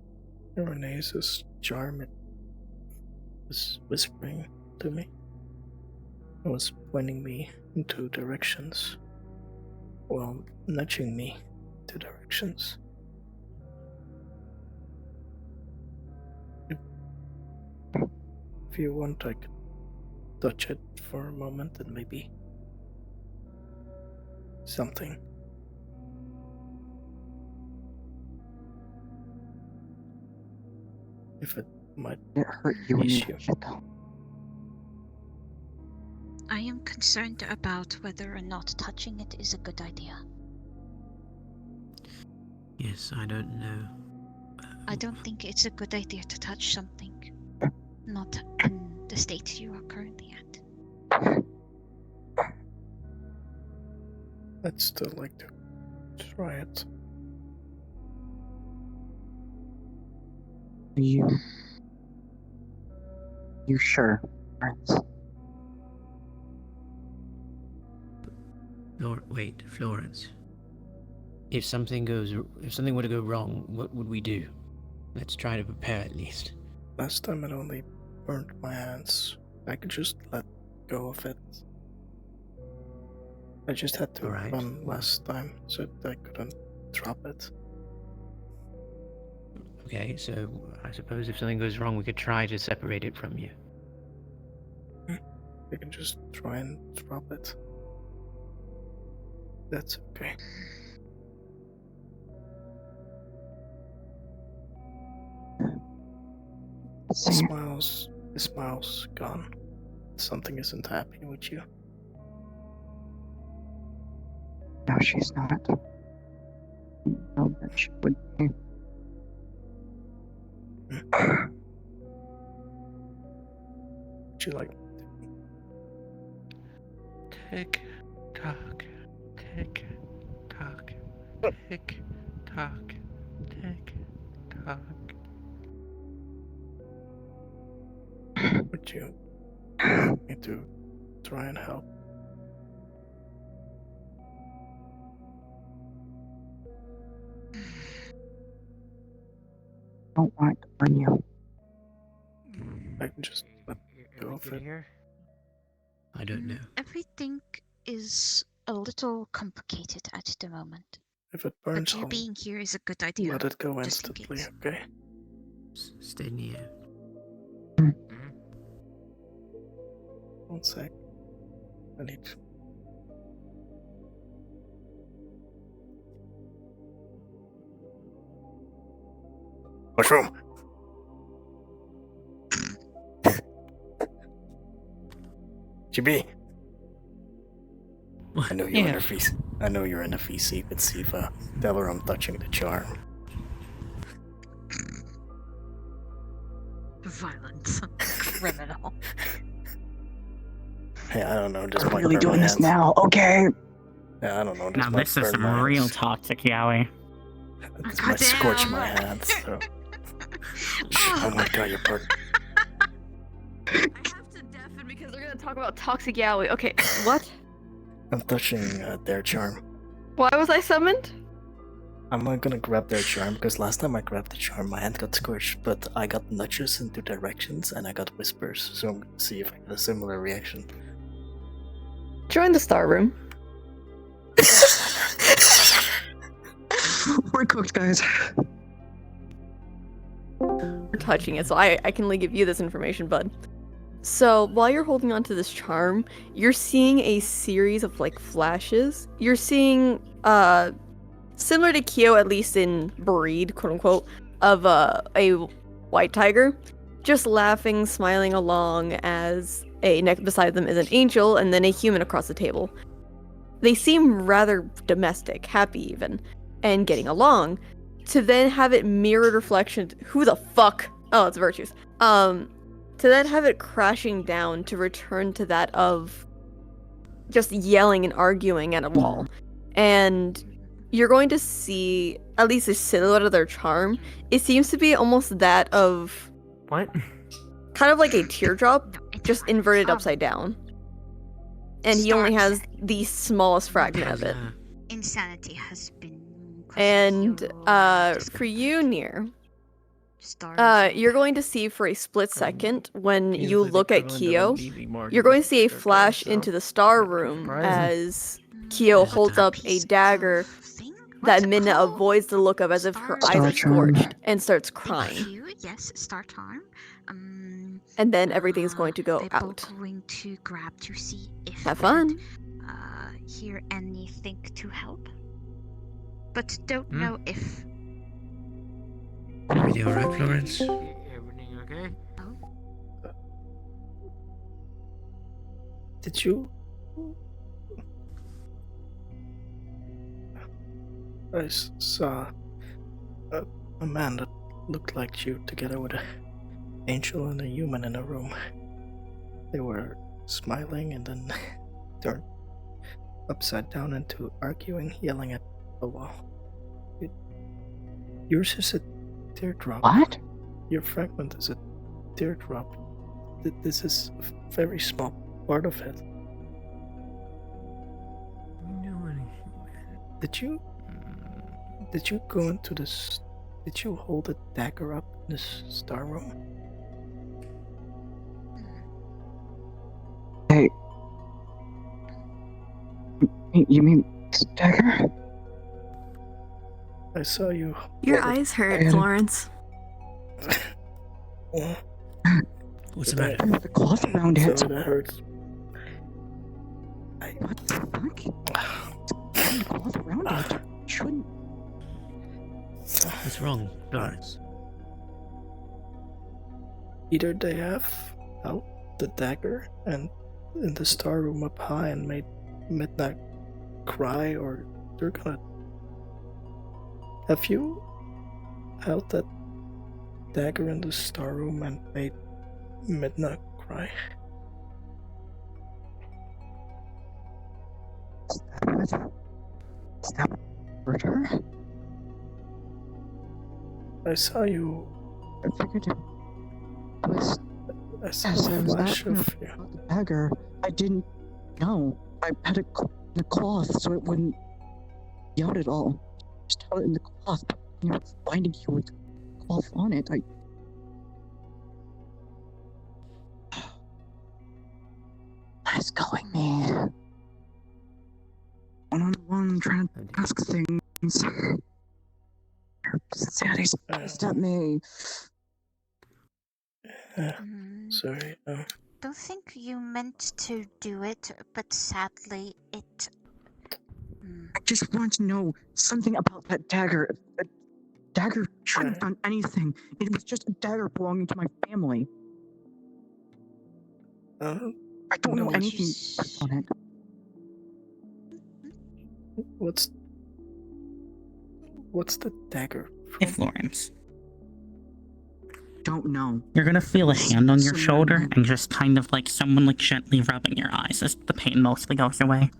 Renee's charm, it was whispering to me. It was pointing me in two directions. Well, nudging me to directions. If you want, I could touch it for a moment and maybe something. If it might hurt you when you issue. touch it, though. I am concerned about whether or not touching it is a good idea. Yes, I don't know. I don't think it's a good idea to touch something not in the state you are currently at. I'd still like to try it. You sure, Florence? Wait, Florence. If something were to go wrong, what would we do? Let's try to prepare at least. Last time it only burned my hands. I could just let go of it. I just had to run last time, so I couldn't drop it. Okay, so I suppose if something goes wrong, we could try to separate it from you. We can just try and drop it. That's okay. The smile's gone. Something isn't happy with you. No, she's not. No, that she would be. Would you like Tick tock, tick tock, tick tock, tick tock. Would you want me to try and help? Don't want to burn you. I can just let go of it. I don't know. Everything is a little complicated at the moment. If it But burns, you I'll being here is a good idea. let it go just in instantly, case. okay? Stay near. 1 sec. I need... Mushroom! GB! I know you're in a feast. I know you're in a feast, so you can see if tell her I'm touching the charm. Violence. Criminal. Yeah, I don't know. This I'm might really burn doing my this hands. now, okay? Yeah, I don't know. This Now might this is burn some my real hands. toxic yaoi. This might scorch my hands. So. Oh my god, you're burnt. Because they're gonna talk about toxic yaoi. Okay, what? I'm touching their charm. Why was I summoned? I'm not gonna grab their charm because last time I grabbed the charm, my hand got scorched, but I got nudges into directions and I got whispers, so I'm gonna see if I get a similar reaction. Join the star room. We're cooked, guys. We're touching it, so I can only give you this information, bud. So while you're holding on to this charm, you're seeing a series of like flashes. You're seeing similar to Kyo, at least in breed, quote unquote, of a white tiger, just laughing, smiling along as next beside them is an angel and then a human across the table. They seem rather domestic, happy even, and getting along. To then have it mirrored reflection. Who the fuck? Oh, it's Virtues. To then have it crashing down to return to that of just yelling and arguing at a wall. And you're going to see at least a silhouette of their charm. It seems to be almost that of... What? Kind of like a teardrop, just inverted upside down. And he only has the smallest fragment of it. Insanity has been... And for you, Nier, you're going to see for a split second when you look at Kyo, you're going to see a flash into the star room as Kyo holds up a dagger that Minna avoids the look of as if her eyes are scorched and starts crying. Yes, start time. And then everything's going to go out. Going to grab to see if Have fun. Hear anything to help, but don't know if. Everything alright, Florence? Everything okay? Did you? I saw a man that looked like you together with an angel and a human in a room. They were smiling and then turned upside down into arguing, yelling at the wall. Yours is a teardrop. What? Your fragment is a teardrop. This is a very small part of it. Did you go into this? Did you hold a dagger up in this star room? Hey. You mean dagger? I saw you. Your eyes hurt, Florence. What's the matter? The cloth around it. So that hurts. What the fuck? The cloth around it. Shouldn't. What's wrong, Florence? Either they have out the dagger and in the star room up high and made Midnight cry, or they're gonna. Have you held that dagger in the star room and made Midnight cry? Is that hurt her? I saw you. I figured it was. I saw Yes, a I was flash asking of her you. about the dagger. I didn't know. I had it in the cloth so it wouldn't be out at all. Just held it in the cloth, but you know, finding you with cloth on it, What is going, man? One-on-one, trying to ask things, Daddy's pissed at me. Sorry. Don't think you meant to do it, but sadly, it. I just want to know something about that dagger. A dagger shouldn't have done anything. It was just a dagger belonging to my family. I don't know anything on it. What's the dagger? Hey, Florence. Don't know. You're gonna feel a hand on your shoulder and just kind of like someone like gently rubbing your eyes as the pain mostly goes away.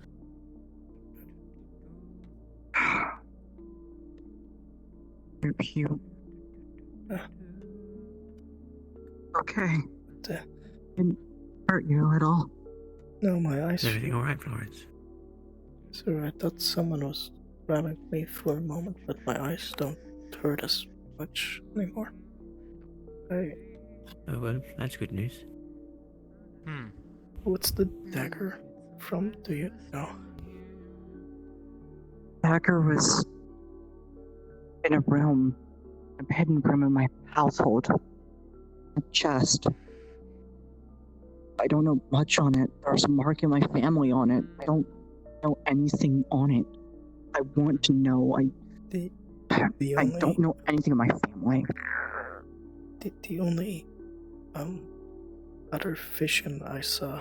You're cute. Okay. Didn't hurt you at all. No, my eyes. Is everything alright, Florence? So I thought someone was grabbing me for a moment, but my eyes don't hurt as much anymore. Oh well, that's good news. What's the dagger from? Do you know? Dagger was in a room, a hidden room in my household. A chest. I don't know much on it. There's a mark in my family on it. I don't know anything on it. I want to know. I don't know anything of my family. The only other vision I saw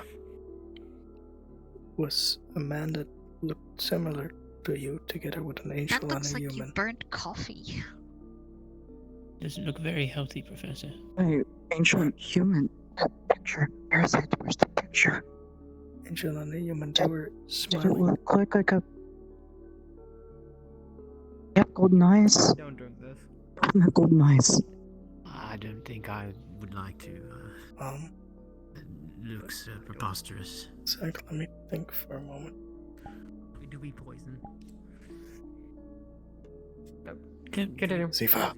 was a man that looked similar to you, together with an angel That and a looks like human. you burnt coffee. Doesn't look very healthy, Professor. Hey, angel and human. That picture. Where's it? Where's the picture? Angel and a human, they were Did it smiling. look like a... Yep, golden eyes. Don't drink this. Golden eyes. I don't think I would like to. Looks preposterous. Zach, let me think for a moment. Do we poison? Continue. Ziva.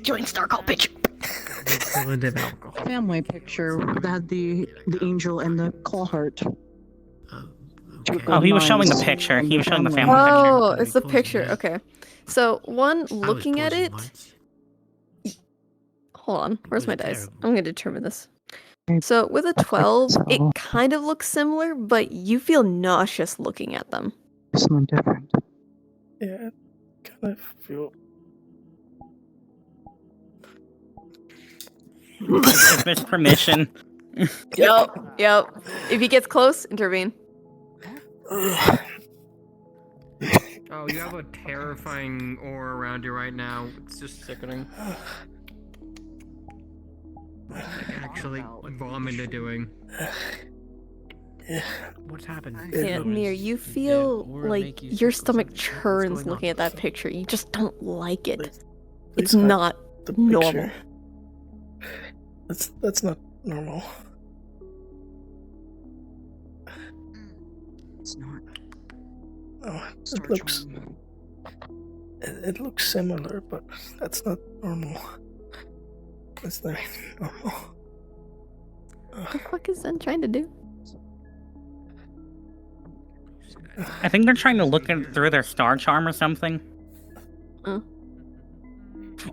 Join Star Call picture. Family picture that had the angel and the claw heart. Oh, he was showing the picture. He was showing the family picture. Oh, it's the picture. Okay. So, one, looking at it. Hold on. Where's my dice? I'm going to determine this. So, with a 12, it kind of looks similar, but you feel nauseous looking at them. Someone different. Yeah, kind of feel. Is this permission? Yep. If he gets close, intervene. Oh, you have a terrifying aura around you right now. It's just sickening. Actually, vomit are doing. What's happened? Yeah, Mir, you feel like your stomach churns looking at that picture. You just don't like it. It's not normal. That's not normal. It's not. Oh, it looks similar, but that's not normal. That's not normal. What the fuck is Zen trying to do? I think they're trying to look through their star charm or something.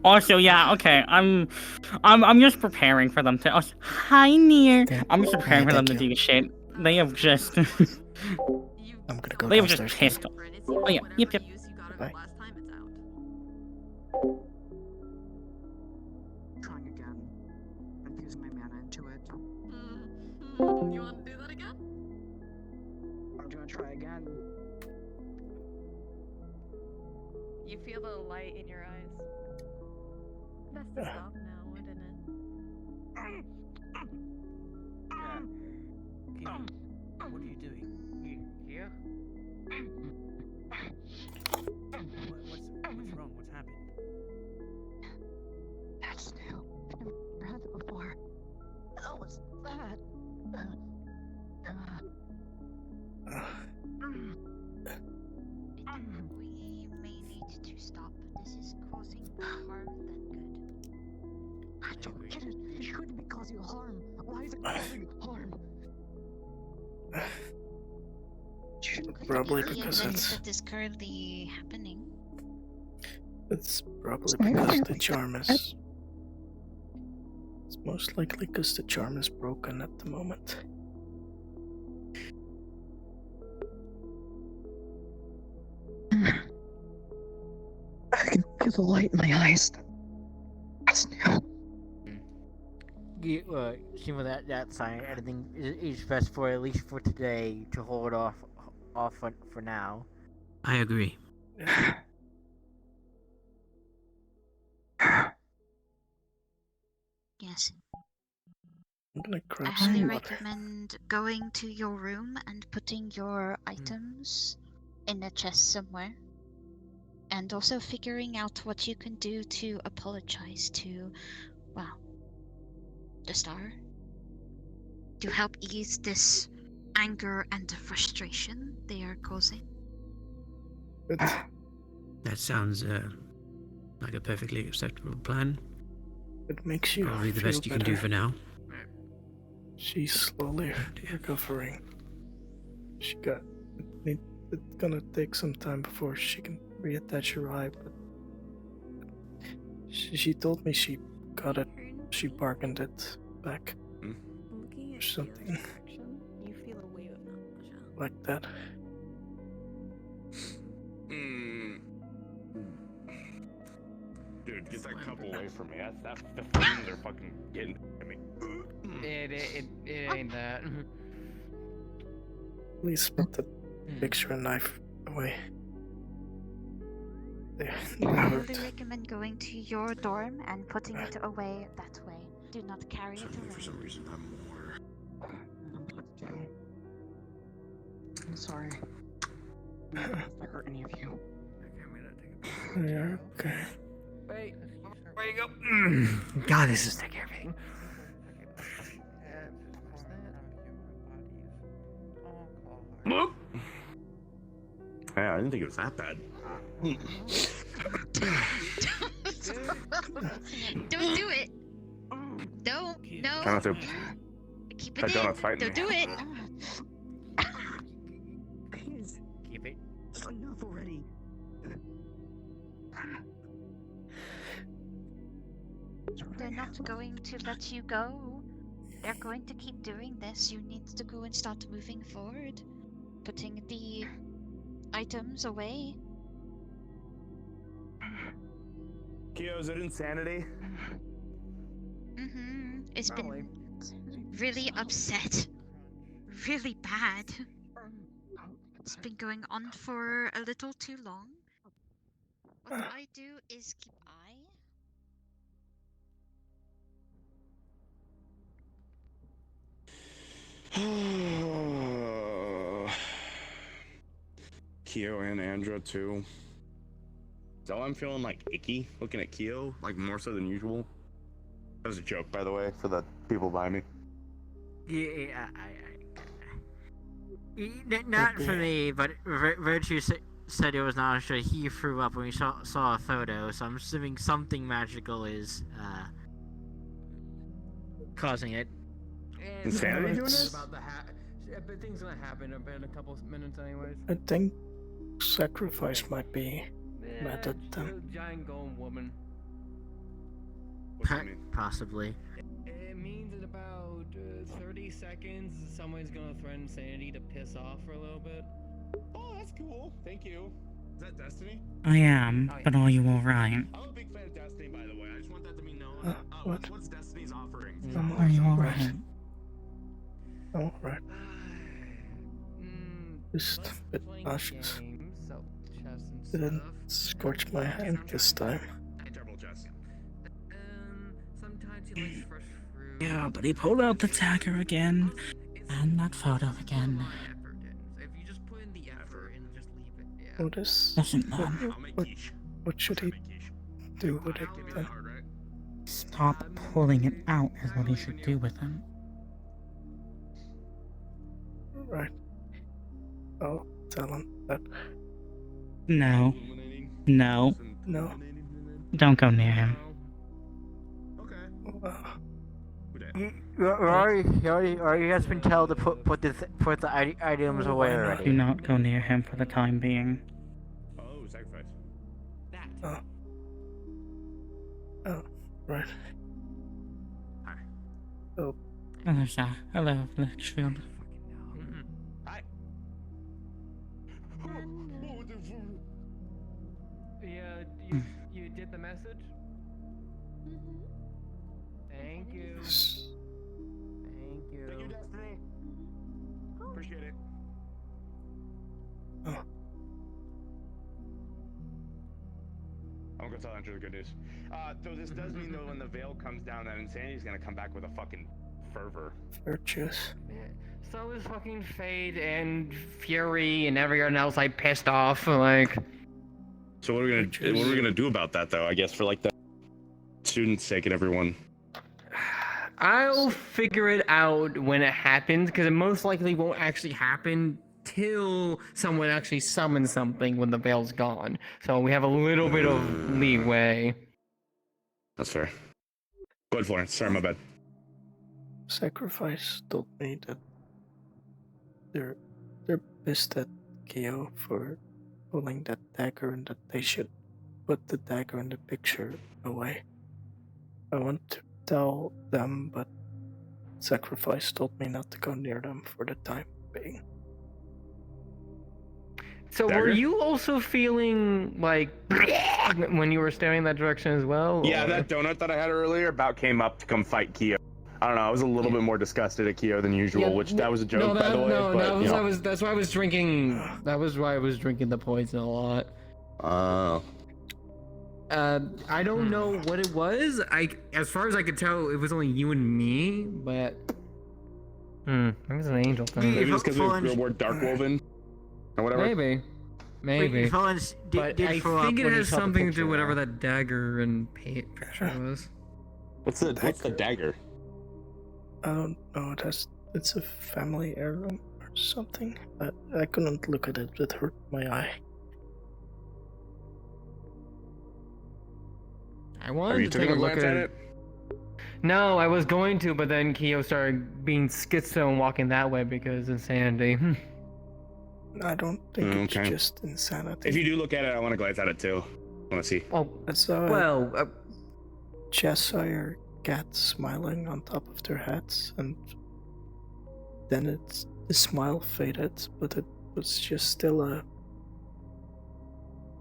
Also, yeah, okay. I'm just preparing for them to. Oh, hi, Nier. I'm just preparing for them to do shit. They have just. I'm gonna go. They have just pissed. Oh yeah. Yep. Bye. Trying again. Infusing my mana into it. You want to do that again? I'm gonna try again. You feel the light in your eyes. Best to stop now, wouldn't it? What are you doing? Here? What's wrong? What's happened? That's new. I've never had that before. What was that? We may need to stop. This is causing more harm than good. I don't get it. It shouldn't be causing harm. Why is it causing harm? Probably The because event it's that is currently happening. probably because the charm is. It's most likely because the charm is broken at the moment. I can feel the light in my eyes. That's new. See with that sign, everything is best for at least for today to hold off for now. I agree. Yes. I'm gonna I grab highly some water. recommend going to your room and putting your items in a chest somewhere. And also figuring out what you can do to apologize to, well, the star. To help ease this anger and frustration they are causing. That sounds like a perfectly acceptable plan. It makes you Probably the feel best you can better. do for now. She's slowly recovering. It's gonna take some time before she can reattach her eye, but she told me she got it. She bargained it back. Looking Or at something Kyo's reaction, you feel a wave of nausea. like that. Dude, get that cup away from me. That's the fumes are fucking getting to me. It ain't that. Please put the picture and knife away. There, I that highly hurt. recommend going to your dorm and putting it away that way. Do not carry it away. For some reason, I'm more. I'm sorry. If I hurt any of you. Yeah, okay. Wait, where you go? God, this is take care of me. Yeah, I didn't think it was that bad. Don't do it. Don't. No. Try not to. Keep That it donut's in. fighting Don't do it. Please. Keep it. Enough already. They're not going to let you go. They're going to keep doing this. You need to go and start moving forward. Putting the items away. Kyo, is it insanity? Mm-hmm. It's been really upset. Really bad. It's been going on for a little too long. What I do is keep eye. Kyo and Andra too. So I'm feeling like icky looking at Kyo, like more so than usual. That was a joke, by the way, for the people by me. Yeah, not for me, but Virtue said it was not actually he threw up when we saw a photo, so I'm assuming something magical is causing it. Insanity doing it? About but things gonna happen in a couple minutes, anyways. I think sacrifice might be method. Giant golem woman. Possibly. It means in about 30 seconds, someone's gonna threaten Sanity to piss off for a little bit. Oh, that's cool. Thank you. Is that Destiny? I am, but are you alright? I'm a big fan of Destiny, by the way. I just want that to be known. What's Destiny's offering? Are you alright? I'm alright. Just a bit nauseous. Didn't scorch my hand this time. Sometimes he likes fresh fruit. Yeah, but he pulled out the tagger again, and that photo again. If you just put in the effort and just leave it, yeah. What is? Listen, man. What should he do with it then? Stop pulling it out is what he should do with him. Right. I'll tell him that. No. No. No. Don't go near him. Rory has been told to put the items away Do already. not go near him for the time being. Oh, sacrifice. Oh, right. Oh. Hello, sir. Hello, Litchfield. Hi. Yeah, you did the message? Thank you. Thank you. Thank you, Destiny. Appreciate it. Oh. I'm gonna tell Andrew the good news. So this does mean though when the veil comes down that Insanity's gonna come back with a fucking fervor. Virtues. So is fucking Fate and Fury and everyone else I pissed off, like... So what are we gonna do about that though, I guess, for like the students' sake and everyone? I'll figure it out when it happens, because it most likely won't actually happen till someone actually summons something when the veil's gone. So we have a little bit of leeway. That's fair. Go ahead, Florence. Sorry, my bad. Sacrifice told me that they're pissed at Kyo for pulling that dagger and that they should put the dagger in the picture away. I want to tell them, but Sacrifice told me not to go near them for the time being. So Dagger? were you also feeling like when you were staring that direction as well? Yeah, or- that donut that I had earlier about came up to come fight Kyo. I don't know, I was a little bit more disgusted at Kyo than usual, Yeah, which that was a joke, no, by the way. No, but, you know. that's why I was drinking. That was why I was drinking the poison a lot. Oh. I don't know what it was. As far as I could tell, it was only you and me. But it was an angel thing. Maybe it's because we were dark woven or whatever. Maybe. Wait, Florence But did I throw up think it when you has saw the something to do picture, with whatever though. that dagger and picture was. What's the dagger? I don't know. It's a family heirloom or something. I couldn't look at it. It hurt my eye. I wanted Have you to take a taken a look glance at at it. No, I was going to, but then Kyo started being schizo and walking that way because insanity. I don't think it's Okay. just insanity. If you do look at it, I want to glance at it too. I want to see. Oh, I saw well, Jess saw your cat smiling on top of their heads, and then the smile faded, but it was just still a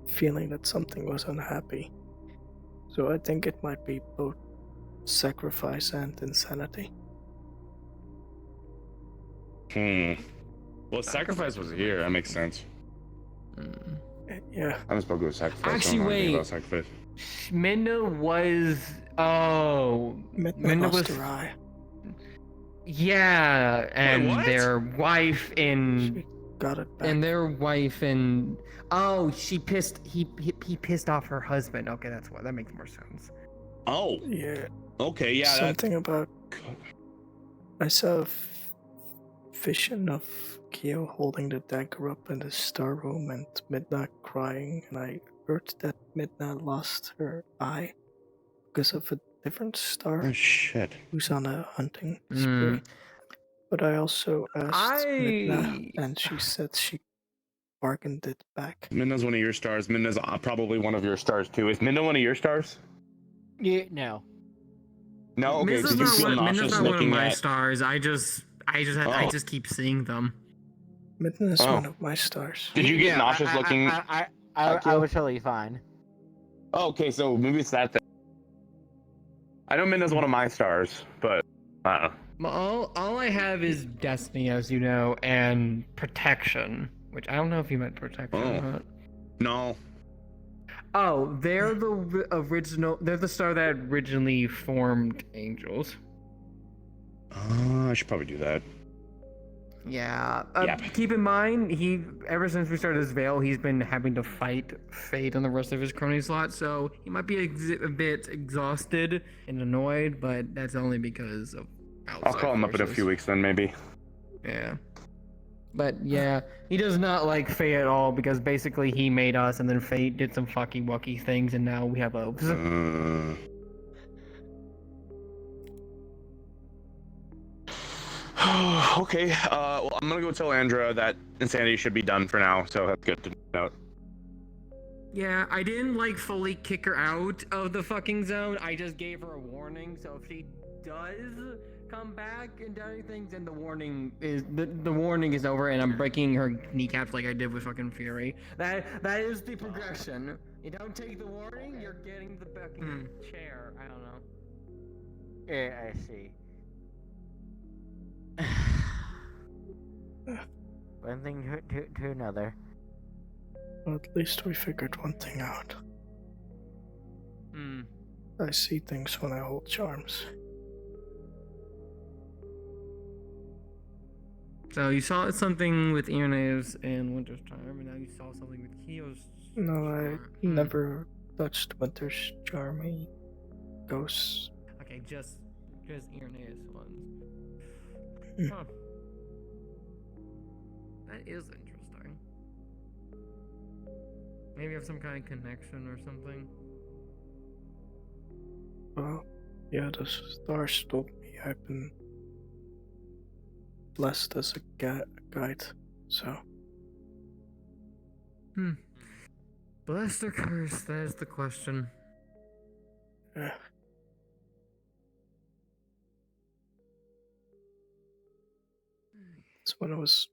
feeling that something was unhappy. So I think it might be both sacrifice and insanity. Well, sacrifice was here. That makes sense. Yeah. I haven't spoken with sacrifice. Actually, so I don't know anything wait. about sacrifice. Minna was. Oh. Minna lost was. her eye. Yeah, and what? their wife in. Got it back. And their wife in. Oh, he pissed off her husband. Okay, that's what. That makes more sense. Oh. Yeah. Okay, yeah. Something about. I saw a vision of Kyo holding the dagger up in the star room and Midna crying, and I heard that Midna lost her eye because of a different star. Oh shit. Who's on a hunting spree. But I also asked Midna, and she said she bargained it back. Minna's one of your stars. Minna's probably one of your stars too. Is Minna one of your stars? Yeah, no. No. Okay. Minna's Did you feel not nauseous one of looking my at? stars. I just Oh. keep seeing them. Midna is Oh. one of my stars. Did you get nauseous looking? I was totally fine. Oh, okay, so maybe it's that thing. I know Minna's one of my stars, but I don't know. All I have is destiny, as you know, and protection, which I don't know if you meant protection or not. No. Oh, they're the original. They're the star that originally formed angels. I should probably do that. Yeah. Yep. Keep in mind, ever since we started this veil, he's been having to fight Fate and the rest of his crony slot, so he might be a bit exhausted and annoyed, but that's only because of outside I'll call him up in a forces. few weeks then, maybe. Yeah. But yeah, he does not like Fate at all because basically he made us and then Fate did some fucky wucky things and now we have a... Okay, well, I'm gonna go tell Andra that insanity should be done for now, so that's good to note. Yeah, I didn't like fully kick her out of the fucking zone. I just gave her a warning. So if she does come back and do anything, then the warning is over, and I'm breaking her kneecaps like I did with fucking Fury. That is the progression. You don't take the warning, you're getting the fucking chair. I don't know. Yeah, I see. One thing to another. Well, at least we figured one thing out. I see things when I hold charms. So you saw something with Irenaeus and Winter's Charm, and now you saw something with Kyo's. No, I never touched Winter's Charmy ghosts. Okay, just Irenaeus ones. Huh. That is interesting. Maybe have some kind of connection or something. Well, yeah, the stars told me I've been blessed as a guide, so. Blessed or cursed, that is the question. Yeah. That's when it was.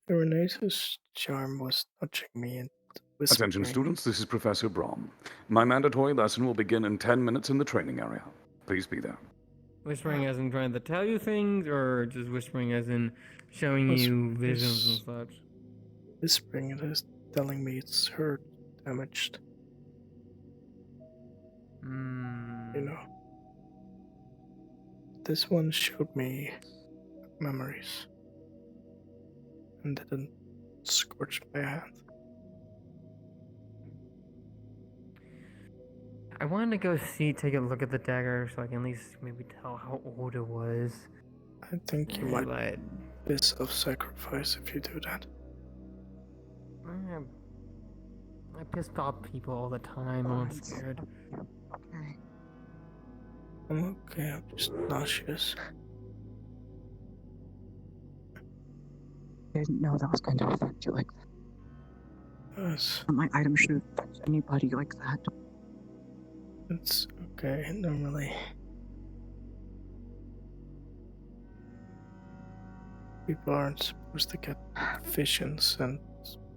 Irenaeus' charm was touching me and whispering. Attention students, this is Professor Brahm. My mandatory lesson will begin in 10 minutes in the training area. Please be there. Whispering as in trying to tell you things, or just whispering as in showing you visions and such? Whispering it is telling me it's hurt, damaged. You know. This one showed me memories. And didn't scorch my hand. I wanted to go take a look at the dagger so I can at least maybe tell how old it was. I think you might be self-sacrifice if you do that. I pissed off people all the time. I'm scared. I'm okay, I'm just nauseous. I didn't know that was going to affect you like that. Yes. My item shouldn't affect anybody like that. It's okay, normally. People aren't supposed to get visions and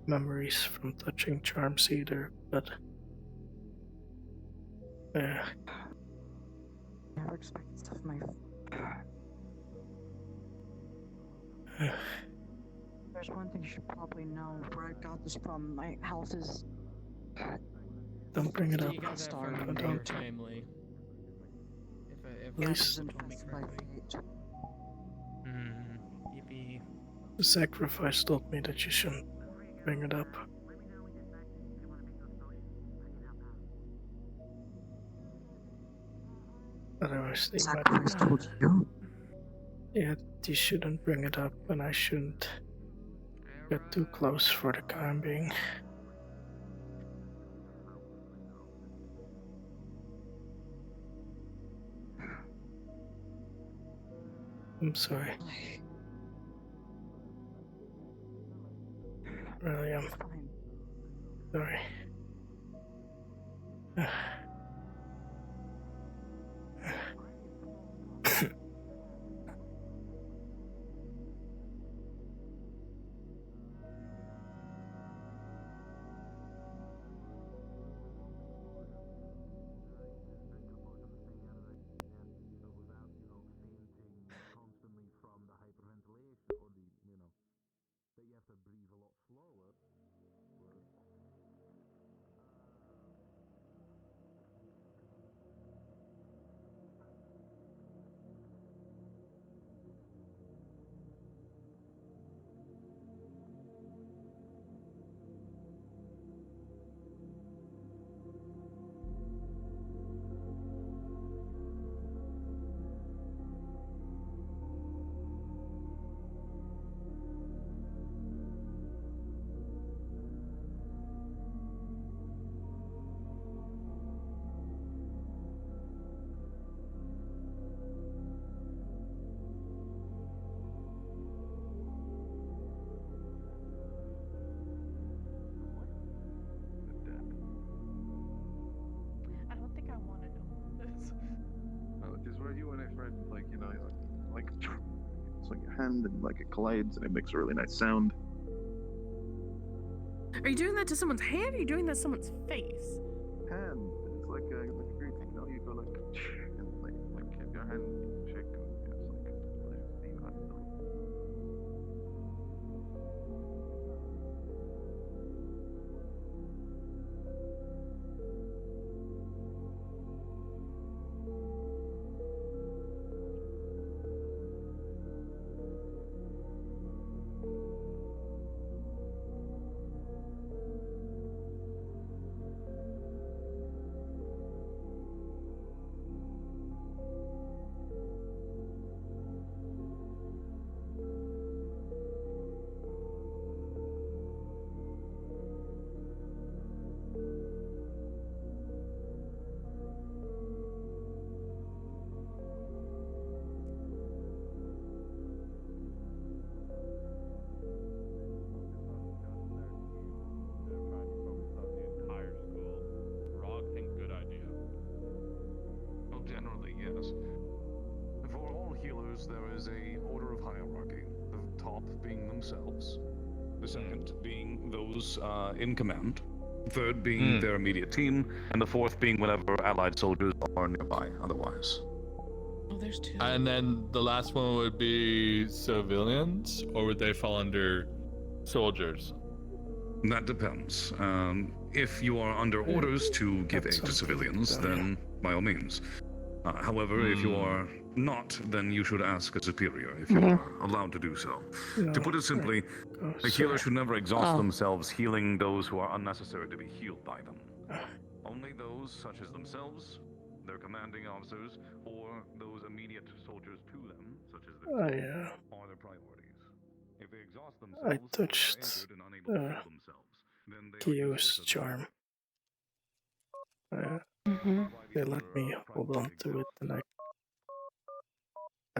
memories from touching charms either, but. Yeah. Never expected stuff from my. There's one thing you should probably know. Where I got this from, my house is. Don't bring it up. Don't. Family. If At least Yippee. the sacrifice told me that you shouldn't bring it up. Otherwise, they sacrifice told you? Yeah, you shouldn't bring it up, and I shouldn't get too close for the time being. I'm sorry. Really, I'm sorry. hand and like it collides and it makes a really nice sound. Are you doing that to someone's hand or are you doing that to someone's face? Hand. It's like a great thing, you know? You go like, and like if your hand shake and it's like Well, generally, yes. For all healers, there is a order of hierarchy. The top being themselves, the second being those in command, third being their immediate team, and the fourth being whenever allied soldiers are nearby. Otherwise, Oh, there's two. And then the last one would be civilians, or would they fall under soldiers? that depends. If you are under orders to give aid to civilians, then by all means. However, if you are not, then you should ask a superior if you are allowed to do so. To put it simply, a healer should never exhaust themselves healing those who are unnecessary to be healed by them. Only those such as themselves, their commanding officers, or those immediate soldiers to them, such as their team, are their priorities. If they exhaust themselves, I touched Kyo's charm. They let me hold on to it, and I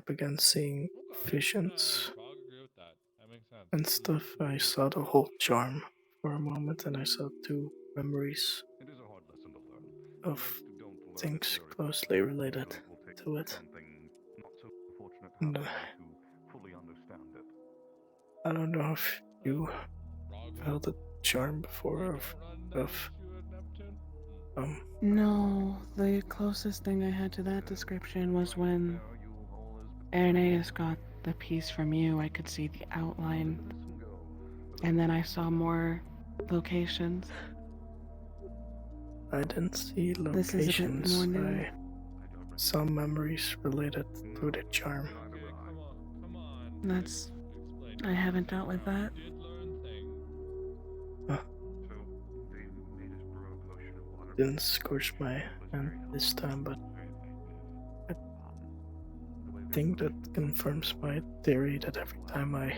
began seeing visions and stuff. I saw the whole charm for a moment, and I saw two memories of things closely related to it. And, I don't know if you felt a charm before of No, the closest thing I had to that description was when Irenaeus got the piece from you. I could see the outline, and then I saw more locations. I didn't see This is a bit locations. more new. I saw memories related to the charm. That's... I haven't dealt with that. Didn't scorch my hand this time, but I think that confirms my theory that every time I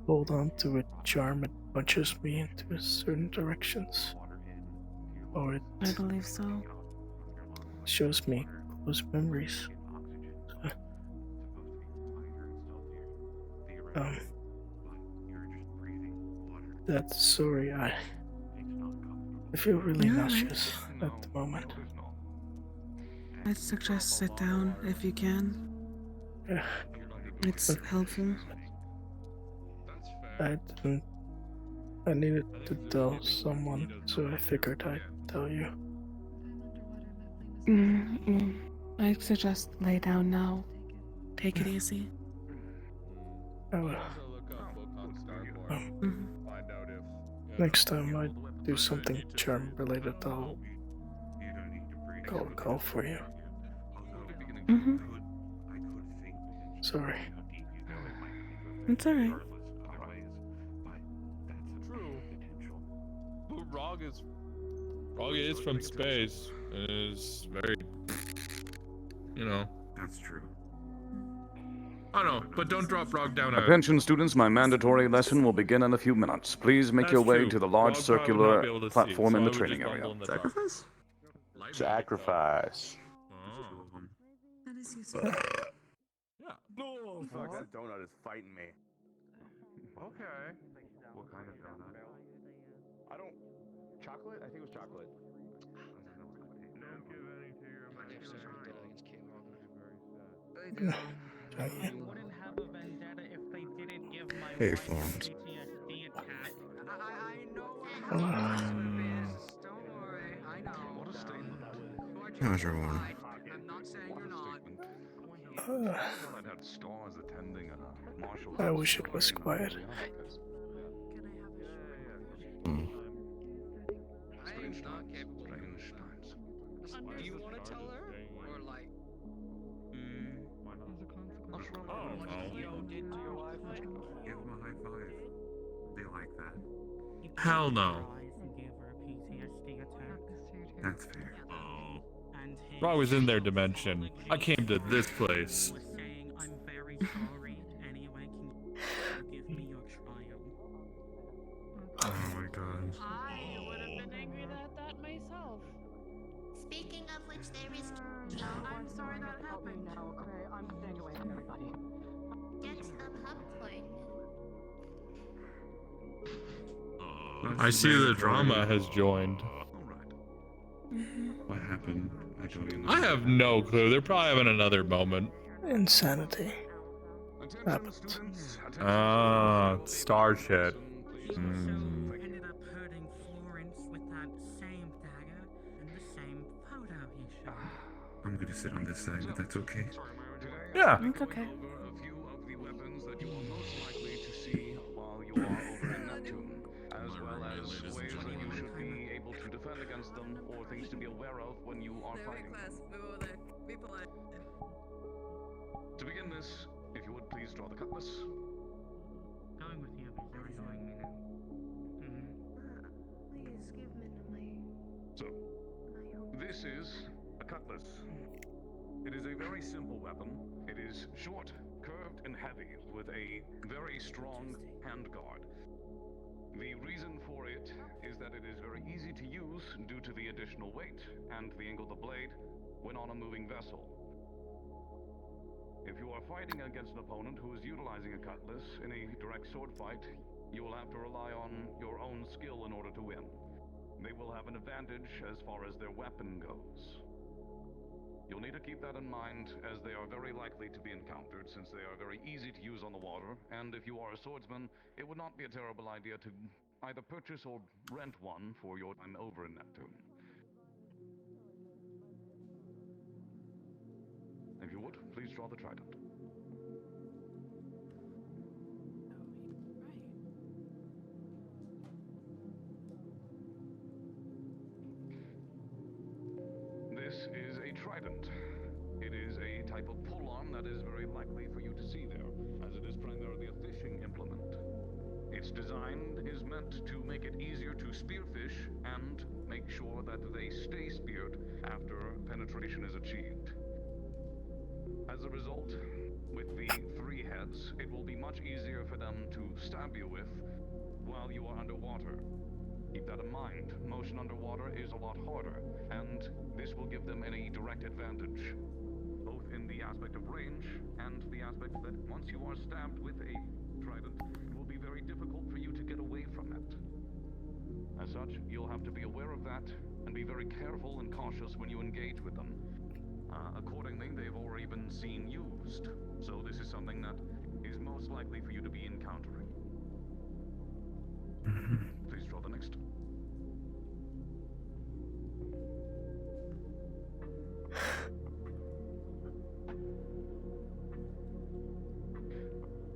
hold on to a charm, it punches me into certain directions. Or it I believe so. shows me close memories. That's sorry, I feel really nauseous at the moment. I'd suggest sit down if you can. Yeah. It's helpful. I needed to tell someone, so I figured I'd tell you. I'd suggest lay down now. Take it easy. I will. Next time I do something charm related, I'll call for you. Sorry. It's alright. Rog is from space and is very, That's true. I don't know, but don't drop Rog down. Attention students, my mandatory lesson will begin in a few minutes. Please make your way to the large circular platform in the training area. Sacrifice? Sacrifice. That is useful. No, fuck, that donut is fighting me. Okay. What kind of donut? I don't. Chocolate? I think it was chocolate. Don't give any to your You wouldn't have a vendetta Hey, Florence. How's everyone? I wish it was quiet. Hmm. Strange times. Strange times. Do you want to tell her? Or like... Oh, no. Give him a high five. They like that. Hell no. That's fair. Oh. I was in their dimension. I came to this place. Oh my god. I would have been angry at that myself. Speaking of which, there is. I'm sorry that happened. Now, okay, I'm staying away from everybody. Get some popcorn. I see the drama has joined. What happened? I have no clue. They're probably having another moment. Insanity. Happens. Ah, star shit. Hmm. Ended up hurting Florence with that same dagger and the same photo he showed. I'm gonna sit on this side, but that's okay. Yeah. It's okay. A few of the weapons that you are most likely to see while you are over in Neptune, as well as ways that you should be able to defend against them, or things to be aware of when you are fighting. To begin this, if you would please draw the cutlass. Going with you is very annoying me now. Please give minimally. So, this is a cutlass. It is a very simple weapon. It is short, curved, and heavy, with a very strong handguard. The reason for it is that it is very easy to use due to the additional weight and the angle of the blade when on a moving vessel. If you are fighting against an opponent who is utilizing a cutlass in a direct sword fight, you will have to rely on your own skill in order to win. They will have an advantage as far as their weapon goes. You'll need to keep that in mind, as they are very likely to be encountered, since they are very easy to use on the water, and if you are a swordsman, it would not be a terrible idea to either purchase or rent one for your time over in Neptune. If you would, please draw the trident. This is a trident. It is a type of pull-on that is very likely for you to see there, as it is primarily a fishing implement. Its design is meant to make it easier to spear fish and make sure that they stay speared after penetration is achieved. As a result, with the 3 heads, it will be much easier for them to stab you with while you are underwater. Keep that in mind. Motion underwater is a lot harder, and this will give them any direct advantage, both in the aspect of range and the aspect that once you are stabbed with a trident, it will be very difficult for you to get away from it. As such, you'll have to be aware of that and be very careful and cautious when you engage with them. Accordingly, they've already been seen used, so this is something that is most likely for you to be encountering. Please draw the next.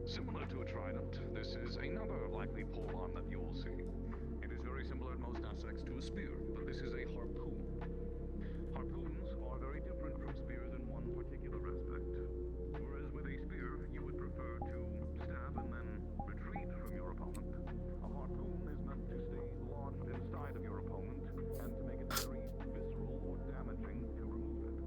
Similar to a trident, this is another likely pull-on that you will see. It is very similar in most aspects to a spear, but this is a harpoon. Harpoons are very different from spears in one particular aspect. Whereas with a spear, you would prefer to stab and then retreat from your opponent. A harpoon is meant to stay lodged inside of your opponent and to make it very visceral or damaging to remove it.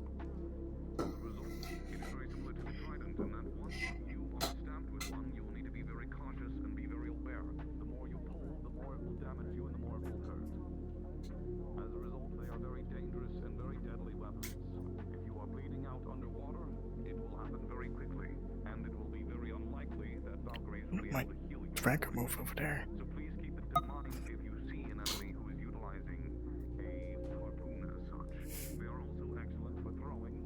As a result, it is very similar to the trident in that once you are stabbed with one, you will need to be very cautious and be very aware. The more you pull, the more it will damage you and the more it will hurt. As a result, they are very dangerous and very deadly weapons. If you are bleeding out underwater, it will happen very quickly, and it will be very unlikely that Valkyries will be able to heal you. Franco move over there. So please keep it in mind if you see an enemy who is utilizing a harpoon as such. They are also excellent for throwing,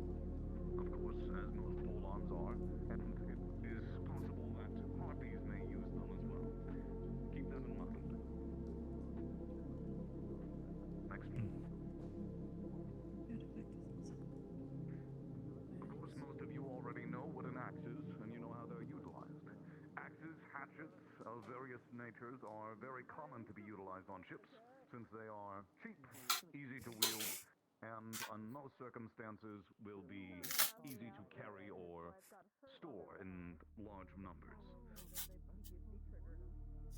of course, as most pull-ons are, and it is possible that harpies may use them as Hatchets of various natures are very common to be utilized on ships, since they are cheap, easy to wield, and in most circumstances will be easy to carry or store in large numbers.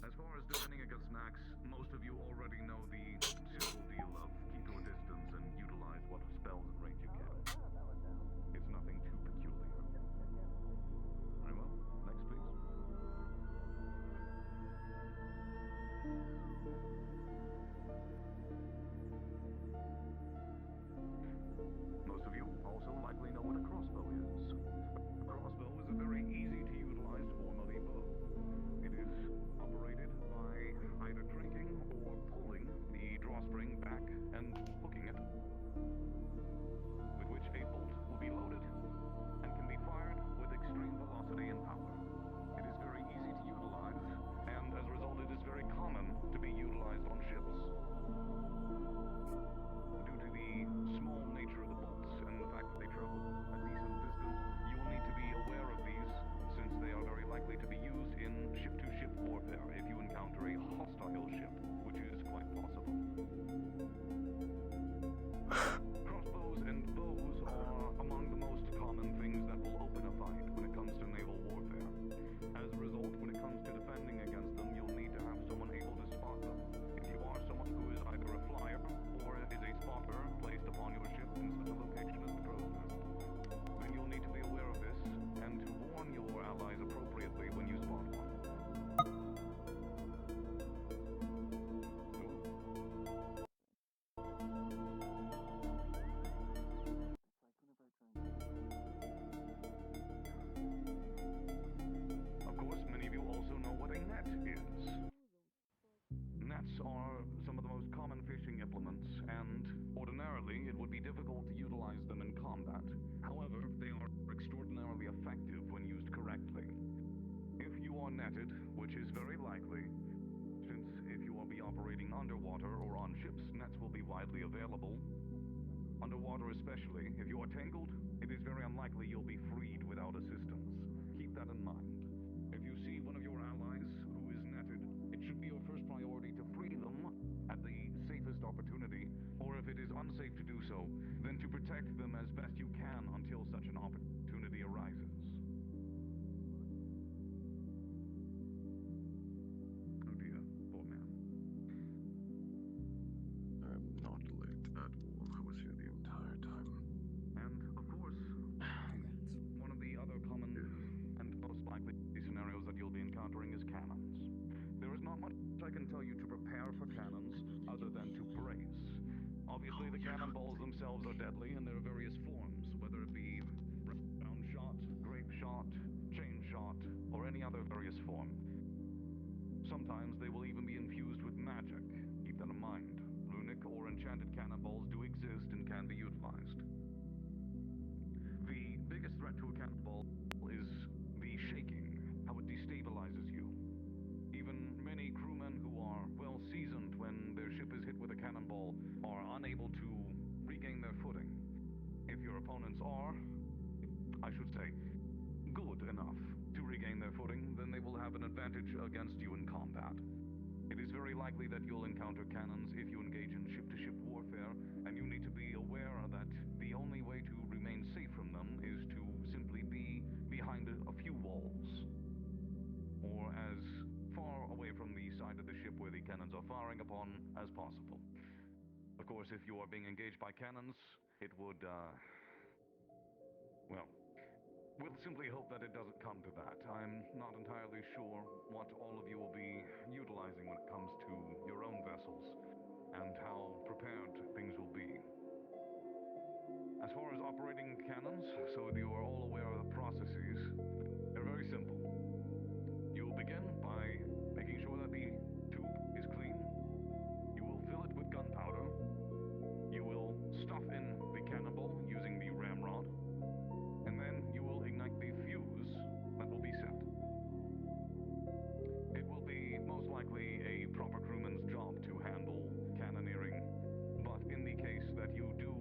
As far as defending against knacks, most of you already know the simple deal of keep your distance and utilize what spells and range you can. It's nothing too peculiar. Very well. Next, please. Most of you also likely know what a crossbow is. A crossbow is a very easy to utilize form of a bow. It is operated by either cranking or pulling the drawstring back and hooking it, with which a bolt will be loaded and can be fired with extreme velocity and power. It is very easy to utilize, and as a result it is very common to be utilized on ships. Due to the small nature of the bolts and the fact that they travel a decent distance, you will need to be aware of these, since they are very likely to be used in ship-to-ship warfare if you encounter a hostile ship, which is quite possible. Crossbows and bows are among the most common things that will open a fight when it comes to naval warfare. As a result, when it comes to defending against them, you'll need to have someone able to spot them. If you are someone who is either a flyer or is a spotter placed upon your ship in such a location as the crow's nest, then you'll need to be aware of this and to warn your allies appropriately when you spot one. Of course, many of you also know what a net is. Nets are some of the most common fishing implements, and ordinarily it would be difficult to utilize them in combat. However, they are extraordinarily effective when used correctly. If you are netted, which is very likely, since if you will be operating underwater or on ships, nets will be widely available. Underwater especially, if you are tangled, it is very unlikely you'll be freed without assistance. Keep that in mind. If you see one of your allies who is netted, it should be your first priority to free them at the safest opportunity, or if it is unsafe to do so, then to protect them as best you can until such an opportunity arises. Oh dear, poor man. I'm not late at all. I was here the entire time. And of course, one of the other common and most likely scenarios that you'll be encountering is cannons. There is not much I can tell you to prepare for cannons other than to brace. Obviously, the cannonballs themselves are deadly, and there are various forms, whether it be round shot, grape shot, chain shot, or any other various form. Sometimes they will even be infused with magic. Keep that in mind. Runic or enchanted cannonballs do exist and can be utilized. The biggest threat to a cannonball is the shaking, how it destabilizes you. Even many crewmen who are well seasoned when their ship is hit with a cannonball are unable to regain their footing. If your opponents are, I should say, good enough to regain their footing, then they will have an advantage against you in combat. It is very likely that you'll encounter cannons if you engage in ship-to-ship warfare, and you need to be aware that the only way to remain safe from them is to simply be behind a few walls, or as far away from the side of the ship where the cannons are firing upon as possible. Of course, if you are being engaged by cannons, it would, well, we'll simply hope that it doesn't come to that. I'm not entirely sure what all of you will be utilizing when it comes to your own vessels, and how prepared things will be. As far as operating cannons, so that you are all aware of the processes, they're very simple. You will begin by making sure that the tube is clean. You will fill it with gunpowder. You will stuff in the cannonball using the ramrod, and then you will ignite the fuse that will be set. It will be most likely a proper crewman's job to handle cannoneering, but in the case that you do,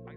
I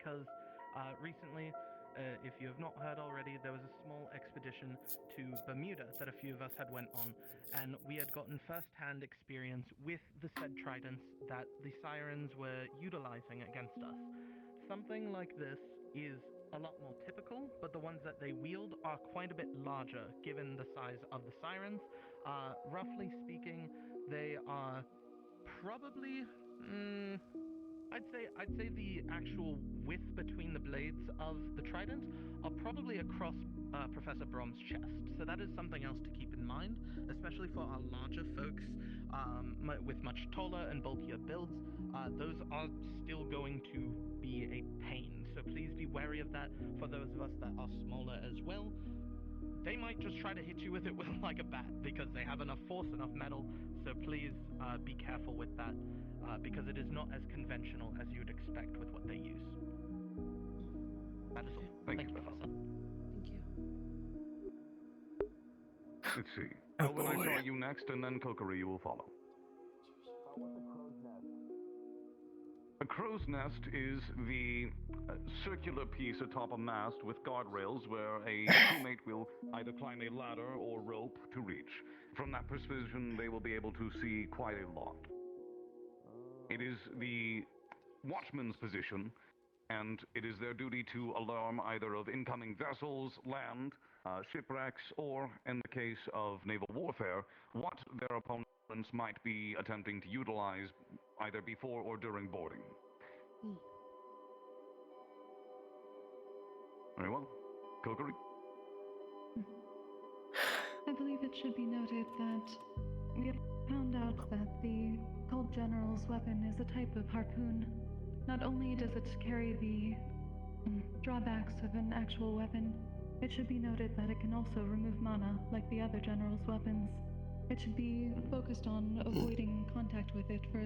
because recently, if you have not heard already, there was a small expedition to Bermuda that a few of us had went on, and we had gotten first-hand experience with the said tridents that the sirens were utilizing against us. Something like this is a lot more typical, but the ones that they wield are quite a bit larger given the size of the sirens. Roughly speaking, they are probably I'd say the actual width between the blades of the trident are probably across Professor Brom's chest. So that is something else to keep in mind, especially for our larger folks with much taller and bulkier builds. Those are still going to be a pain. So please be wary of that. For those of us that are smaller as well, they might just try to hit you with it like a bat because they have enough force, enough metal. So please be careful with that because it is not as conventional as you would expect with what they use. That is all. Thank you, Professor. Thank you. Let's see. Elvin, I saw you next, and then Kokiri, you will follow. A crow's nest is the circular piece atop a mast with guardrails where a crewmate will either climb a ladder or rope to reach. From that position, they will be able to see quite a lot. It is the watchman's position, and it is their duty to alarm either of incoming vessels, land, shipwrecks, or, in the case of naval warfare, what their opponents might be attempting to utilize either before or during boarding. Very well. Kokiri? I believe it should be noted that we have found out that the Cold General's weapon is a type of harpoon. Not only does it carry the drawbacks of an actual weapon, it should be noted that it can also remove mana like the other General's weapons. It should be focused on avoiding contact with it for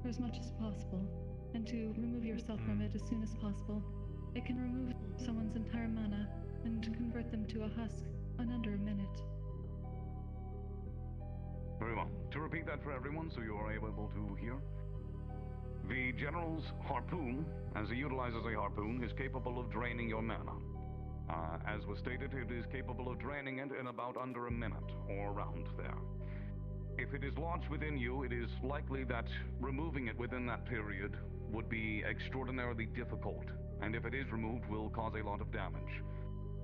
as much as possible, and to remove yourself from it as soon as possible. It can remove someone's entire mana and convert them to a husk in under a minute. Very well. To repeat that for everyone so you are able to hear. The General's harpoon, as he utilizes a harpoon, is capable of draining your mana. As was stated, it is capable of draining it in about under a minute, or around there. If it is lodged within you, it is likely that removing it within that period would be extraordinarily difficult, and if it is removed, will cause a lot of damage.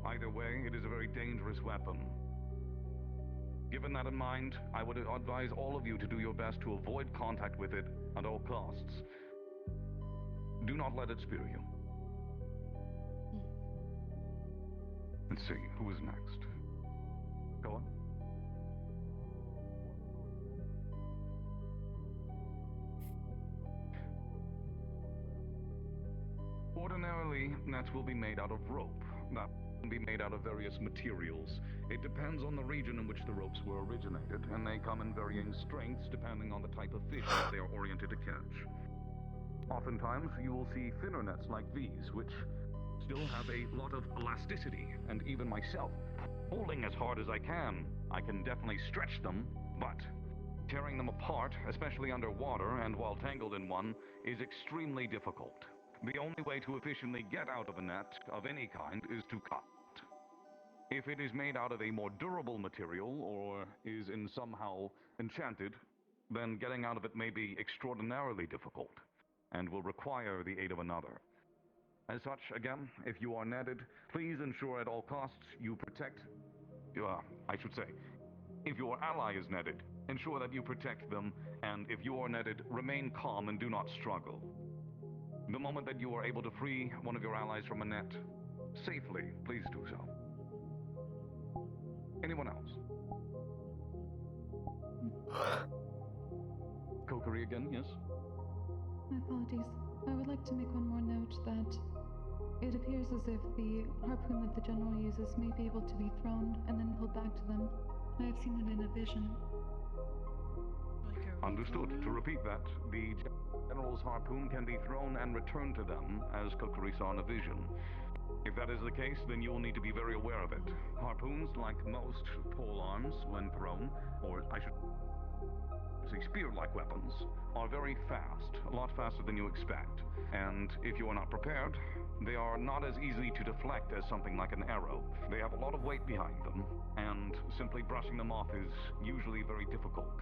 Either way, it is a very dangerous weapon. Given that in mind, I would advise all of you to do your best to avoid contact with it at all costs. Do not let it spear you. Let's see, who is next? Go on. Ordinarily, nets will be made out of rope. That can be made out of various materials. It depends on the region in which the ropes were originated, and they come in varying strengths depending on the type of fish that they are oriented to catch. Oftentimes, you will see thinner nets like these, which still have a lot of elasticity, and even myself, pulling as hard as I can definitely stretch them, but tearing them apart, especially underwater and while tangled in one, is extremely difficult. The only way to efficiently get out of a net of any kind is to cut. If it is made out of a more durable material or is in somehow enchanted, then getting out of it may be extraordinarily difficult and will require the aid of another. As such, again, if you are netted, please ensure at all costs you protect, if your ally is netted, ensure that you protect them, and if you are netted, remain calm and do not struggle. The moment that you are able to free one of your allies from a net safely, please do so. Anyone else? Kokiri again, yes? My apologies. I would like to make one more note that it appears as if the harpoon that the General uses may be able to be thrown and then pulled back to them. I have seen it in a vision. Understood. To repeat that, the General's harpoon can be thrown and returned to them, as Kokiri saw in a vision. If that is the case, then you will need to be very aware of it. Harpoons, like most pole arms when thrown, or I should say spear-like weapons, are very fast, a lot faster than you expect. And if you are not prepared, they are not as easy to deflect as something like an arrow. They have a lot of weight behind them, and simply brushing them off is usually very difficult.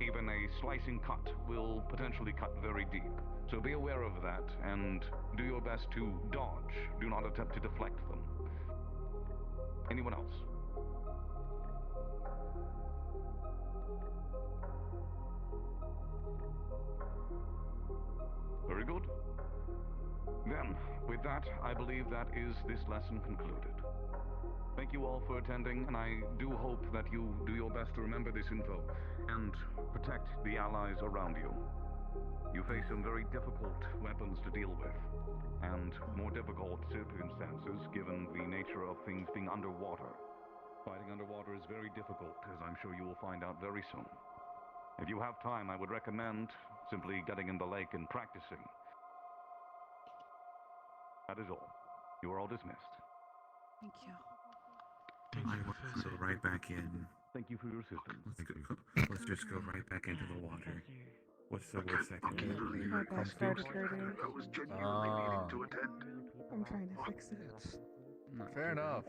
Even a slicing cut will potentially cut very deep. So be aware of that, and do your best to dodge. Do not attempt to deflect them. Anyone else? Very good. Then, with that, I believe that is this lesson concluded. Thank you all for attending, and I do hope that you do your best to remember this info and protect the allies around you. You face some very difficult weapons to deal with, and more difficult circumstances given the nature of things being underwater. Fighting underwater is very difficult, as I'm sure you will find out very soon. If you have time, I would recommend simply getting in the lake and practicing. That is all. You are all dismissed. Thank you. I will go right back in. Thank you for your assistance. Let's just go right back into the water. What's the worst that can do? My bad started hurting. I was genuinely needing to attend. I'm trying to fix it. Fair enough.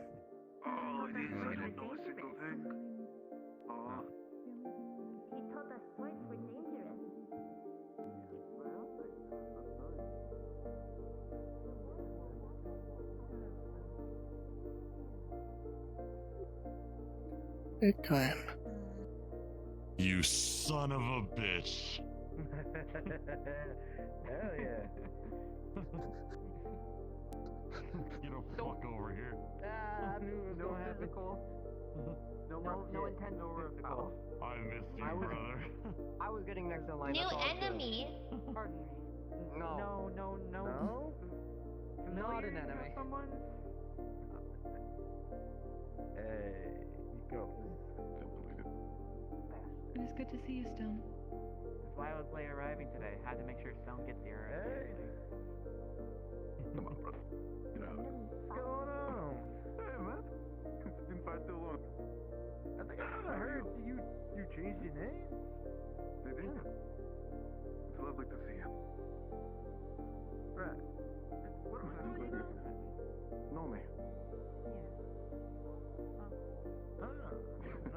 Oh, it is. I don't know a single thing. Oh. He told us words were dangerous. Big time. You son of a bitch. Hell yeah. Get the fuck over here. I knew it was gonna happen. No intent, no physical. I missed you, brother. I was getting next in line. New that's all good. enemy. Pardon me. No. No. Not an enemy. Someone? Hey, go. It is good to see you, Stone. That's why I was late arriving today. Had to make sure Stone gets here. Hey. Come on, brother. Get out. What's going on? Hey, man. It's been far too long. I think I heard you changed your name. Did you? It's lovely to see you. Right. What am I doing now? Know me.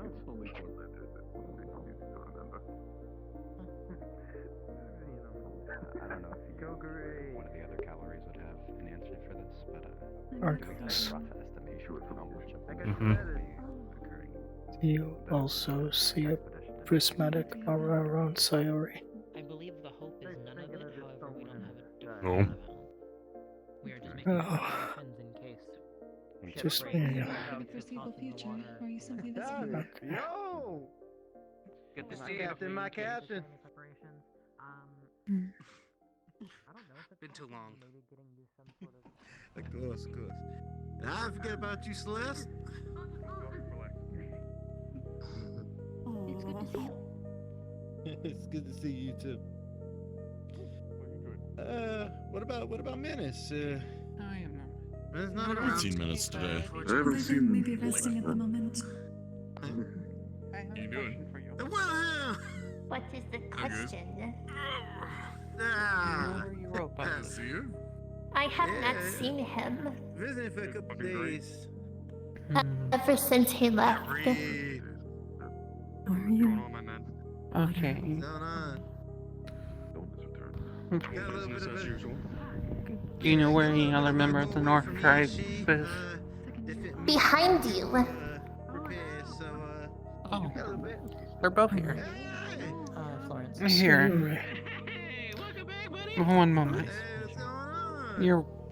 It's only four letters. It's only easy to remember. I don't know if you, one of the other calories would have an answer for this, but Arcus. rough estimation of how much of Mhm. this would be occurring. You also see a prismatic aura around Sayori. I believe the hope is none of it, however, we don't have a No. amount. We are just making Oh. preparations in case. Just ship me. breaks, For the foreseeable future, or are you simply visiting? Okay. Yo! Good to see you, Captain, my captain. Been too long. Of course. I forget about you, Celeste. It's good to see you. It's good to see you too. What about Menace? I am not. Menace not around. 15 minutes today. I haven't seen them. Maybe resting at the moment. You doing? Well, What is the question? See you? I have not seen him Visiting for a couple days. ever since he left. How are you? Okay. What's going on? Got a little bit of a Do you know where any other member of the North Tribe is? Behind you. Oh, they're both here. Florence. Here. One moment.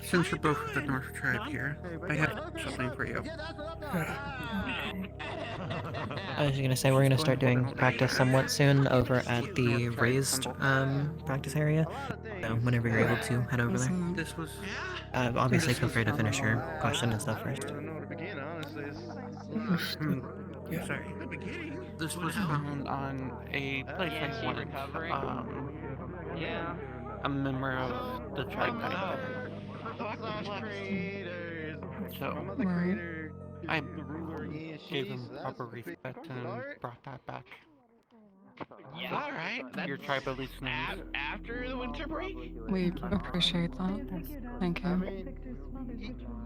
Since you're both of the North Tribe here, I have something for you. I was gonna say we're gonna start doing practice somewhat soon over at the raised practice area. So whenever you're able to head over there. This was. Obviously, feel free to finish your question and stuff first. Sorry. This was found on a place I work. A member of the tribe died there. So I gave him proper respect and brought that back. Yeah. All right. Your tribally snooze. After the winter break? We appreciate that. Thank you.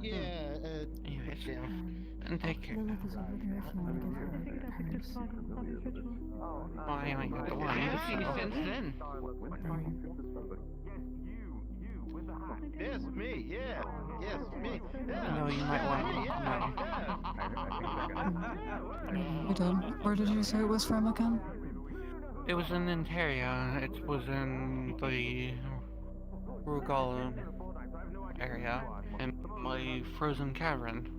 Yeah, Anyways, and take care. Lilith is over there if you want to give her hers. Well, I only got the one. I haven't seen you since then. Yes, me, yeah. Yes, me. Yeah. No, you might want You did. Where did you say it was from again? It was in Ontario. It was in the Rugal area, in my frozen cavern.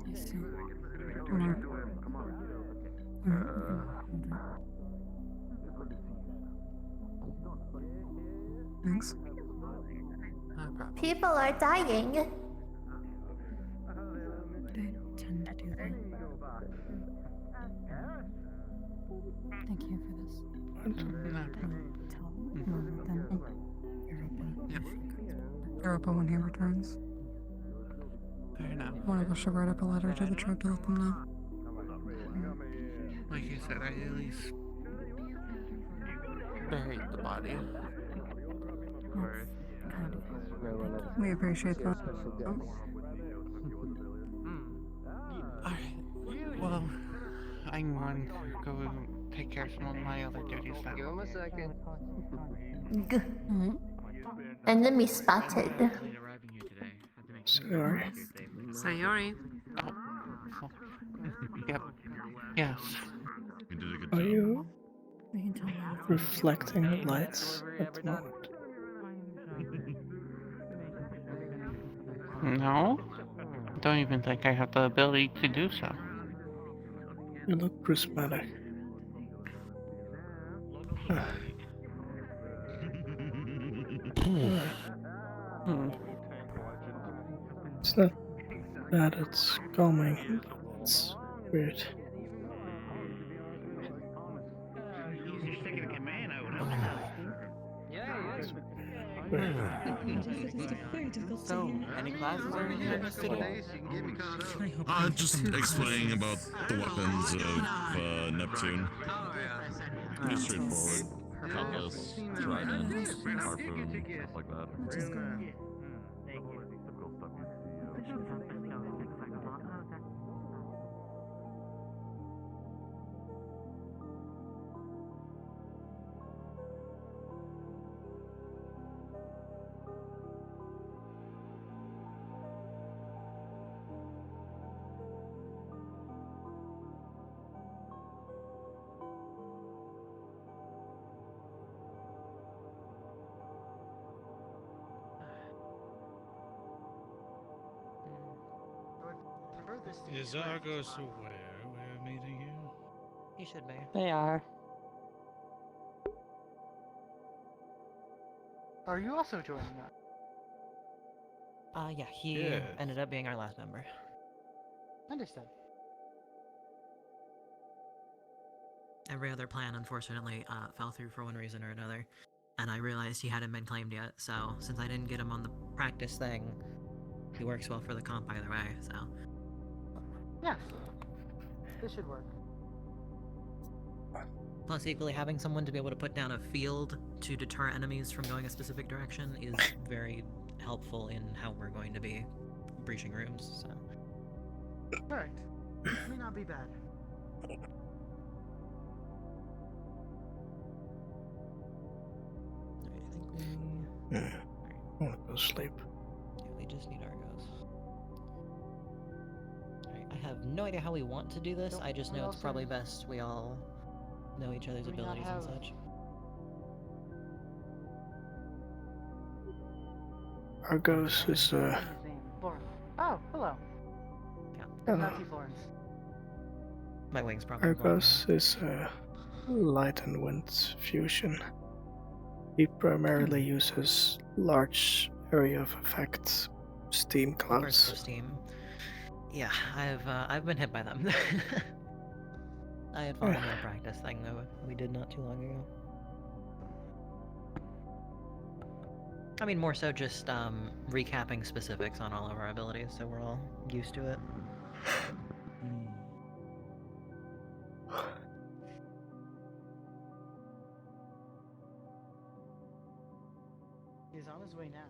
I see. Thanks. People are dying. They tend to do that. Thank you for this. Europa when he returns. Fair enough. One of us should write up a letter to the tribe to let them know. Like you said, I at least buried the body. We appreciate that. Alright. Well, I'm going to go take care of some of my other duties then. Give him a second. Enemy spotted. Sorry. Sayori. Yep. Yes. Are you reflecting lights at the moment? No. Don't even think I have the ability to do so. You look prismatic. It's not bad, it's calming. It's weird. So, any classes or anything I missed today? Just explaining about the weapons of Neptune. Pretty straightforward. Cutlass, trident, harpoon, stuff like that. Is Argos aware we're meeting you? He should be. They are. Are you also joining us? Yeah, he ended up being our last member. Understood. Every other plan, unfortunately, fell through for one reason or another. And I realized he hadn't been claimed yet, so since I didn't get him on the practice thing, he works well for the comp either way, so. Yes. This should work. Plus, equally, having someone to be able to put down a field to deter enemies from going a specific direction is very helpful in how we're going to be breaching rooms, so. Correct. May not be bad. I want to go sleep. Yeah, we just need Argos. Alright, I have no idea how we want to do this, I just know it's probably best we all know each other's abilities and such. Argos is Florence. Oh, hello. Hello. Nazi Florence. My wings probably. Argos is light and wind fusion. He primarily uses large area of effect steam Bursts of clouds. steam. Yeah, I've been hit by them. I had fun in that practice thing though we did not too long ago. I mean, more so just recapping specifics on all of our abilities, so we're all used to it. his way now.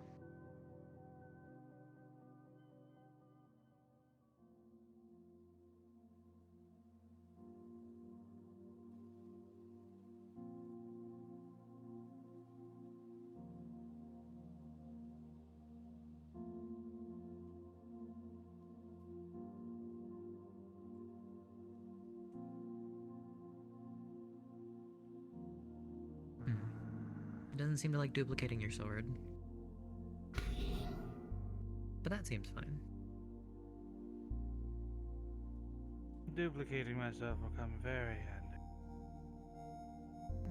It doesn't seem to like duplicating your sword. But that seems fine. Duplicating myself will come very handy.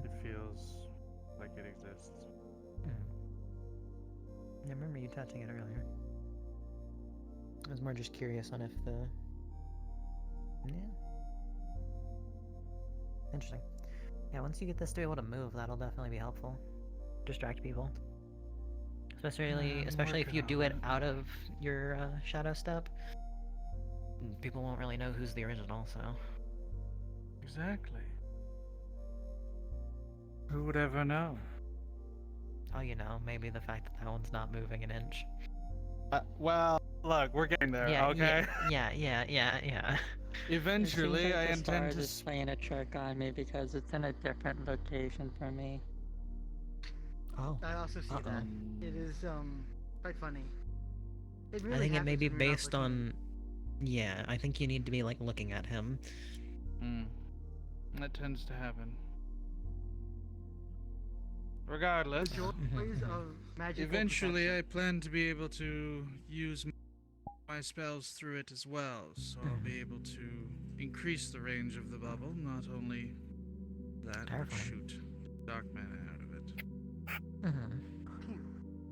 It feels like it exists. I remember you touching it earlier. I was more just curious on if the... Yeah. Interesting. Yeah, once you get this to be able to move, that'll definitely be helpful. Distract people. Especially if you do it out of your shadow step. People won't really know who's the original, so... Exactly. Who would ever know? Oh, you know, maybe the fact that one's not moving an inch. Well, look, we're getting there, okay? Yeah. Eventually, I intend to... Is playing a trick on me because it's in a different location for me. Oh. I also see that. It is quite funny. It really I think it may happens be when you're not based looking. on... Yeah, I think you need to be, like, looking at him. That tends to happen. Regardless, Joys of magical eventually protection. I plan to be able to use my spells through it as well, so I'll be able to increase the range of the bubble, not only that, but shoot dark mana out of it.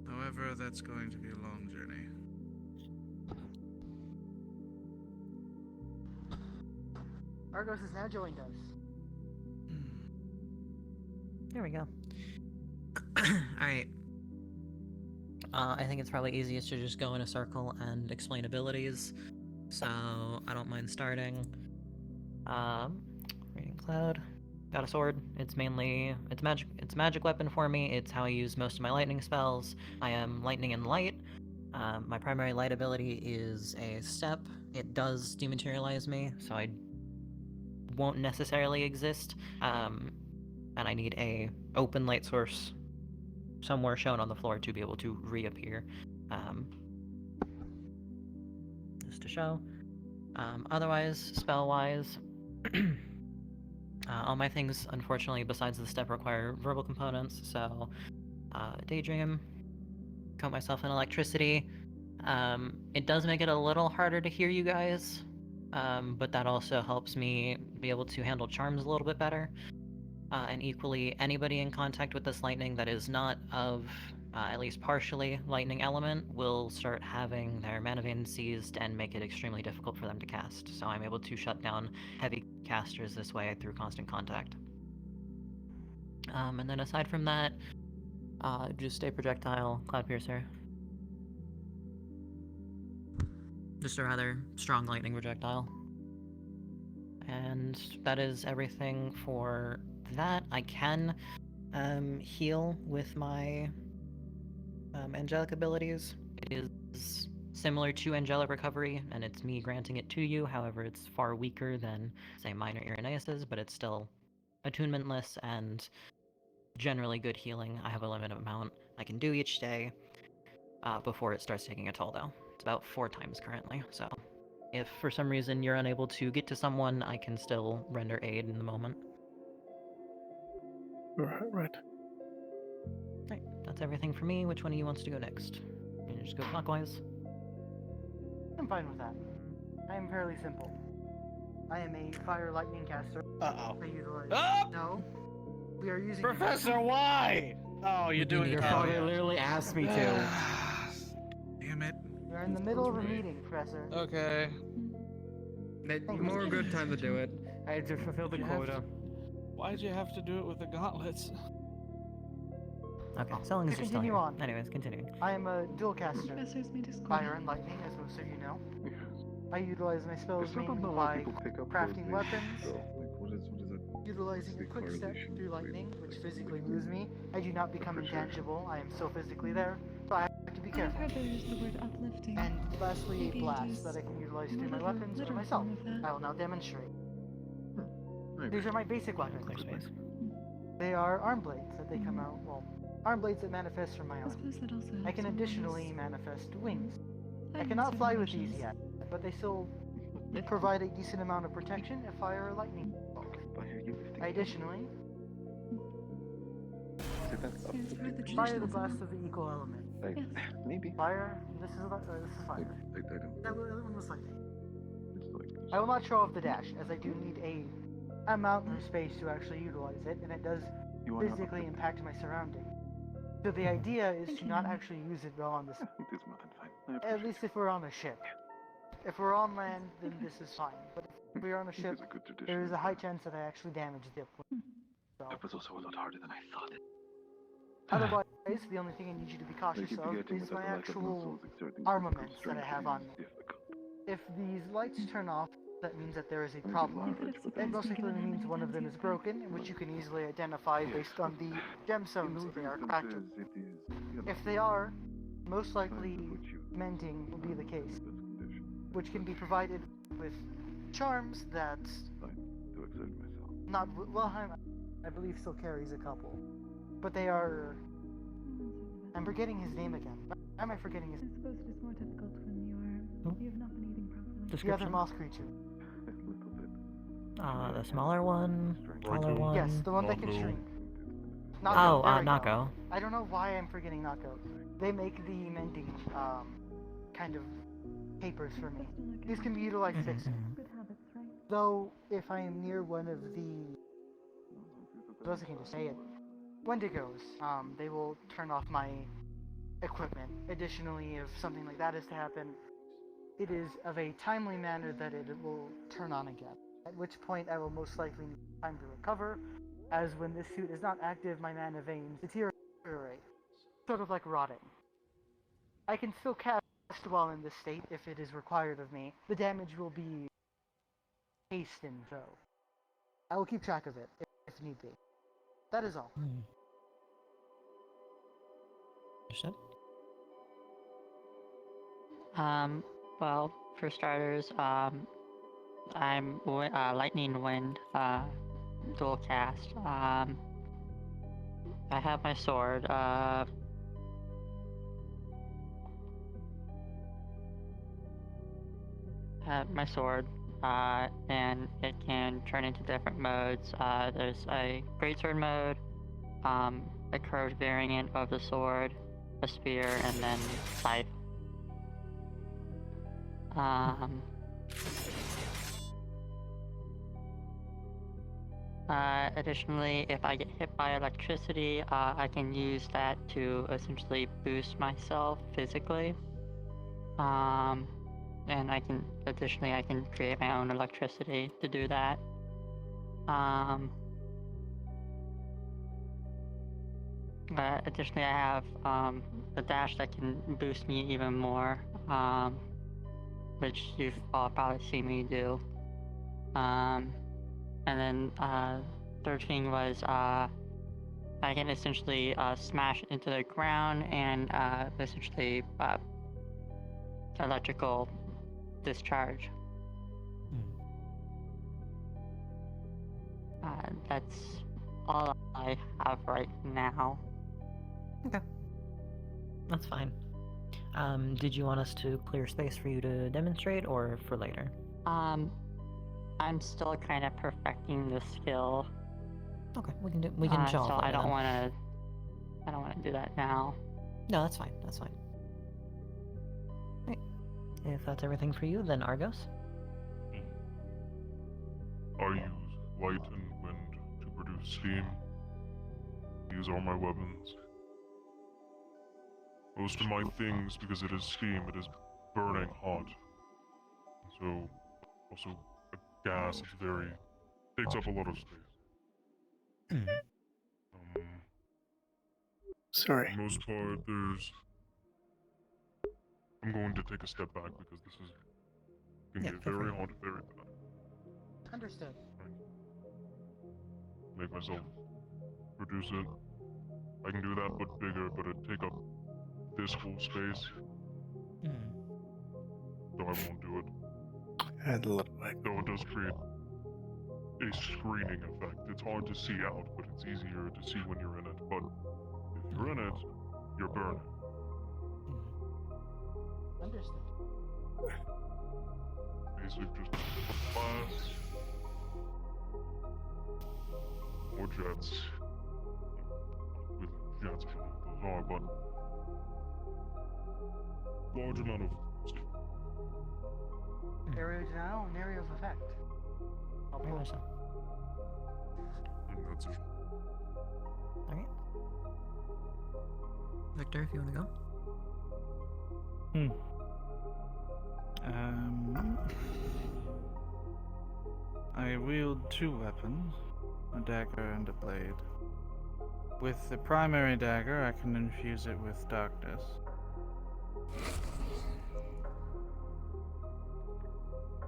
However, that's going to be a long journey. Argos has now joined us. There we go. Alright. I think it's probably easiest to just go in a circle and explain abilities. So, I don't mind starting. Reading Cloud. Got a sword. It's magic weapon for me. It's how I use most of my lightning spells. I am lightning and light. My primary light ability is a step. It does dematerialize me, so I won't necessarily exist. And I need a open light source somewhere shown on the floor to be able to reappear. Just to show. Otherwise, spell-wise, all my things, unfortunately, besides the step, require verbal components, so Daydream, coat myself in electricity. It does make it a little harder to hear you guys, but that also helps me be able to handle charms a little bit better. And equally, anybody in contact with this lightning that is not of at least partially lightning element will start having their mana vein seized and make it extremely difficult for them to cast. So I'm able to shut down heavy casters this way through constant contact. And then aside from that, just a projectile Cloud Piercer. Just a rather strong lightning projectile. And that is everything for that. I can heal with my angelic abilities. It is similar to angelic recovery, and it's me granting it to you. However, it's far weaker than, say, minor Irenaeus's, but it's still attunementless and generally good healing. I have a limited amount I can do each day before it starts taking a toll, though. It's about 4 times currently, so if for some reason you're unable to get to someone, I can still render aid in the moment. Right. Right, that's everything for me. Which one of you wants to go next? Can you just go clockwise? I'm fine with that. I am fairly simple. I am a fire lightning caster. Uh-oh. I utilize... Oh! No. We are using... Professor, why? Oh, you're doing Your it. father literally asked me to. Damn it. We are in the middle of a meeting, Professor. Okay. More good time to do it. I had to fulfill the quota. Why'd you have to do it with the gauntlets? Okay, Selling is To just still continue here. on. Anyways, continuing. I am a dual caster. Professors may discord. Fire and lightning, as most of you know. I utilize my spells I still don't mainly know why by people pick up crafting those weapons, names, though. Like, what is it? utilizing a The quick step correlation through between lightning, which this physically and moves me. I do not become appreciation. intangible. I am so physically there. So be I've careful. heard they use the word uplifting. And lastly, a Maybe it blast is that I can utilize more through my of a weapons or literal myself. form of that. I will now demonstrate. Maybe. These are my basic weapons. Clear space. They are arm blades that they come out, well, arm blades that manifest from my I arm. suppose that also I helps can when additionally there's manifest wings. I lightning cannot fly with simulations. these yet, but they still provide a decent amount of protection if fire or lightning bolts. I additionally It's part of the fire the tradition, blast isn't of the equal element. Yes. Maybe. Fire. This is fire. I don't. That one was lightning. It's like. I will not show off the dash, as I do need a mountain of space to actually utilize it, and it does You wanna physically impact my surroundings. So the idea is to not actually use it while on the There's nothing fine. at least if we're on a ship. If we're on land, then this is fine. But if we're on a ship, It's a good tradition. there is a high chance that I actually damage the equipment. So, That was also a lot harder than I thought. otherwise, the only thing I need you to be cautious keep of forgetting is that my the lack of actual muscles exerting armaments that I strength have is on me. difficult. If these lights turn off, that means that there is a I problem. can large, but It most given likely how means many one of times them you've is broken, which you can easily identify based on the gemstones if they are cracked. It is, you know, If they are, most likely to put you mending will be the case, in the best condition. which can be provided with charms that Fine, to exert myself. not well. I believe still carries a couple, but they are. I'm forgetting his name again. Why am I forgetting his? I suppose it is more difficult when you have not been eating properly. The other Description? moth creature. The smaller one, taller one. Yes, the one that can shrink. Oh, there we go. Nako. I don't know why I'm forgetting Nako. They make the mending kind of papers for me. These can be utilized fixing. Good habits, right? Though, if I am near one of the, I suppose I can just say it, Wendigos, they will turn off my equipment. Additionally, if something like that is to happen, it is of a timely manner that it will turn on again. At which point I will most likely need time to recover, as when this suit is not active, my mana veins deteriorate, sort of like rotting. I can still cast while in this state if it is required of me. The damage will be hastened, though. I will keep track of it if need be. That is all. Understood. Well, for starters, I'm Lightning Wind, dual cast. I have my sword. My sword, and it can turn into different modes. There's a greatsword mode, a curved variant of the sword, a spear, and then scythe. Additionally, if I get hit by electricity, I can use that to essentially boost myself physically. And I can create my own electricity to do that. Additionally, I have a dash that can boost me even more, which you've all probably seen me do. And then third thing was I can essentially smash into the ground and essentially electrical discharge. That's all I have right now. Okay. That's fine. Did you want us to clear space for you to demonstrate, or for later? I'm still kind of perfecting the skill. Okay, we can show so off. I don't want to do that now. No, that's fine. That's fine. Right. If that's everything for you, then Argos. I use light and wind to produce steam. These are my weapons. Most of my things, because it is steam, it is burning hot. So, also a gas, it's takes up a lot of space. Sorry. For the most part, I'm going to take a step back because this is going to get very hot very bad. Understood. Make myself produce it. I can do that, but bigger, but it take up this whole space. So I won't do it. And a little bit. Though it does create a screening effect. It's hard to see out, but it's easier to see when you're in it. But if you're in it, you're burning. Understood. Basic, just glass. Or jets. With jets, I don't know what those are, but large amount of steam. Area of denial and area of effect. Very much so. And that's it. Alright. Victor, if you want to go. I wield two weapons, a dagger and a blade. With the primary dagger, I can infuse it with darkness.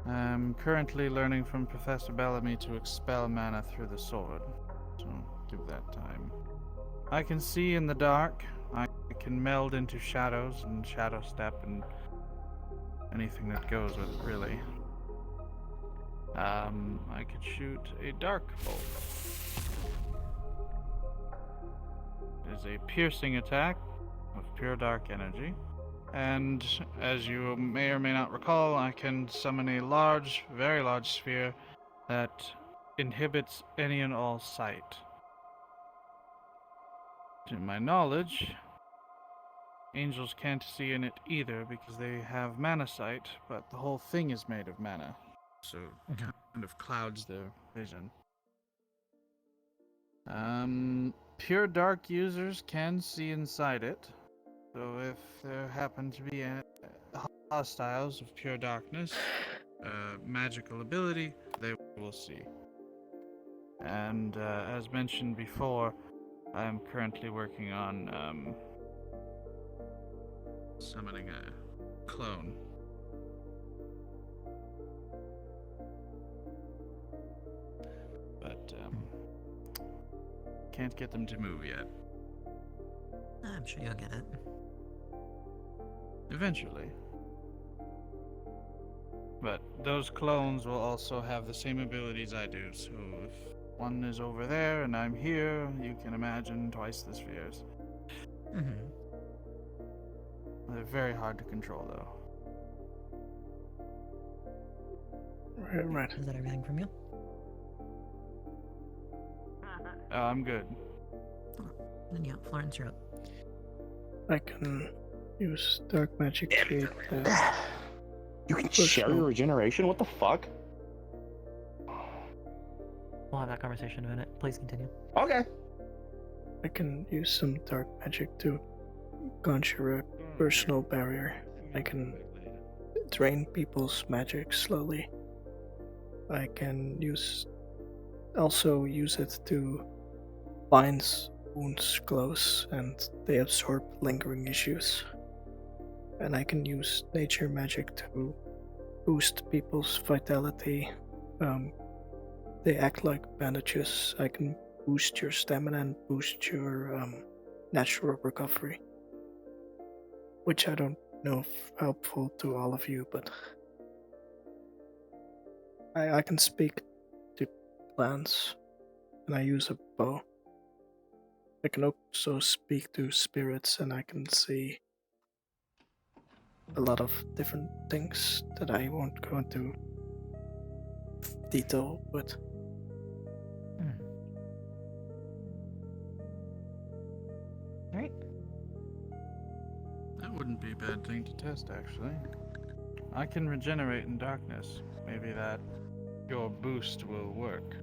I'm currently learning from Professor Bellamy to expel mana through the sword, so give that time. I can see in the dark. I can meld into shadows and shadow step and anything that goes with it, really. I could shoot a dark bolt. It is a piercing attack of pure dark energy. And as you may or may not recall, I can summon a large, very large sphere that inhibits any and all sight. To my knowledge, angels can't see in it either because they have mana sight, but the whole thing is made of mana. So it kind of clouds their vision. Pure dark users can see inside it. So if there happen to be hostiles of pure darkness, magical ability, they will see. And as mentioned before, I am currently working on summoning a clone. But can't get them to move yet. I'm sure you'll get it. Eventually. But those clones will also have the same abilities I do, so if one is over there and I'm here, you can imagine twice the spheres. They're very hard to control, though. Right. Is that everything from you? I'm good. Then yeah, Florence, you're up. I can use dark magic to create You can share your regeneration? What the fuck? We'll have that conversation in a minute. Please continue. Okay. I can use some dark magic to conjure a personal barrier. I can drain people's magic slowly. I can also use it to bind wounds close and they absorb lingering issues. And I can use nature magic to boost people's vitality. They act like bandages. I can boost your stamina and boost your natural recovery. Which I don't know if helpful to all of you, but I can speak to plants and I use a bow. I can also speak to spirits and I can see a lot of different things that I won't go into detail with. Alright. That wouldn't be a bad thing to test, actually. I can regenerate in darkness. Maybe your boost will work.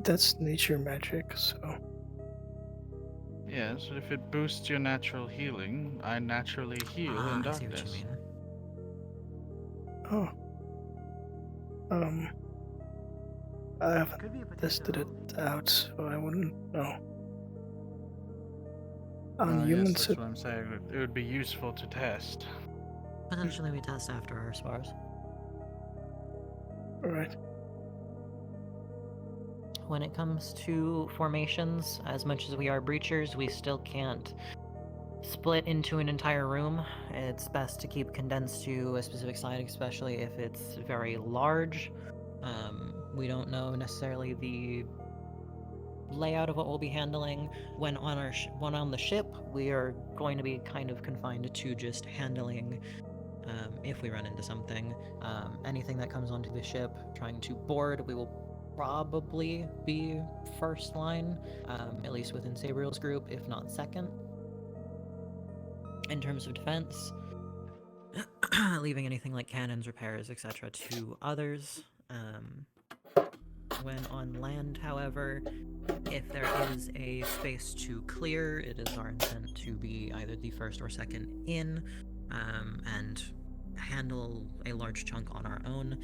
That's nature magic, so... Yes, if it boosts your natural healing, I naturally heal in darkness. I see what you mean. Oh. I haven't tested it out, so I wouldn't know. On Yes, humans, that's what I'm saying. It would be useful to test. Potentially we test after our spars. Alright. when it comes to formations. As much as we are breachers, we still can't split into an entire room. It's best to keep condensed to a specific side, especially if it's very large. We don't know necessarily the layout of what we'll be handling. When on the ship, we are going to be kind of confined to just handling if we run into something. Anything that comes onto the ship, trying to board, we will probably be first line, at least within Sabriel's group, if not second. In terms of defense, leaving anything like cannons, repairs, etc. to others. When on land, however, if there is a space to clear, it is our intent to be either the first or second in, and handle a large chunk on our own.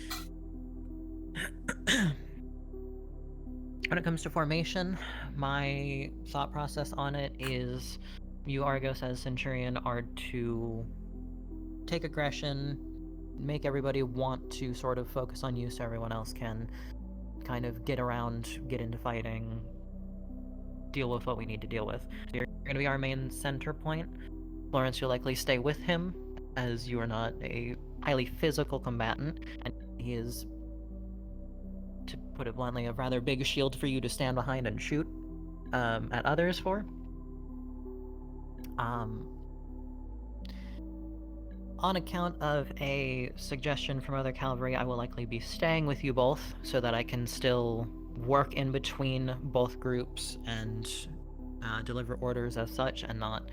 When it comes to formation, my thought process on it is you, Argos, as Centurion, are to take aggression, make everybody want to sort of focus on you so everyone else can kind of get around, get into fighting, deal with what we need to deal with. So you're going to be our main center point. Florence, you'll likely stay with him, as you are not a highly physical combatant, and he is, to put it bluntly, a rather big shield for you to stand behind and shoot at others for. On account of a suggestion from other cavalry, I will likely be staying with you both so that I can still work in between both groups and deliver orders as such, and not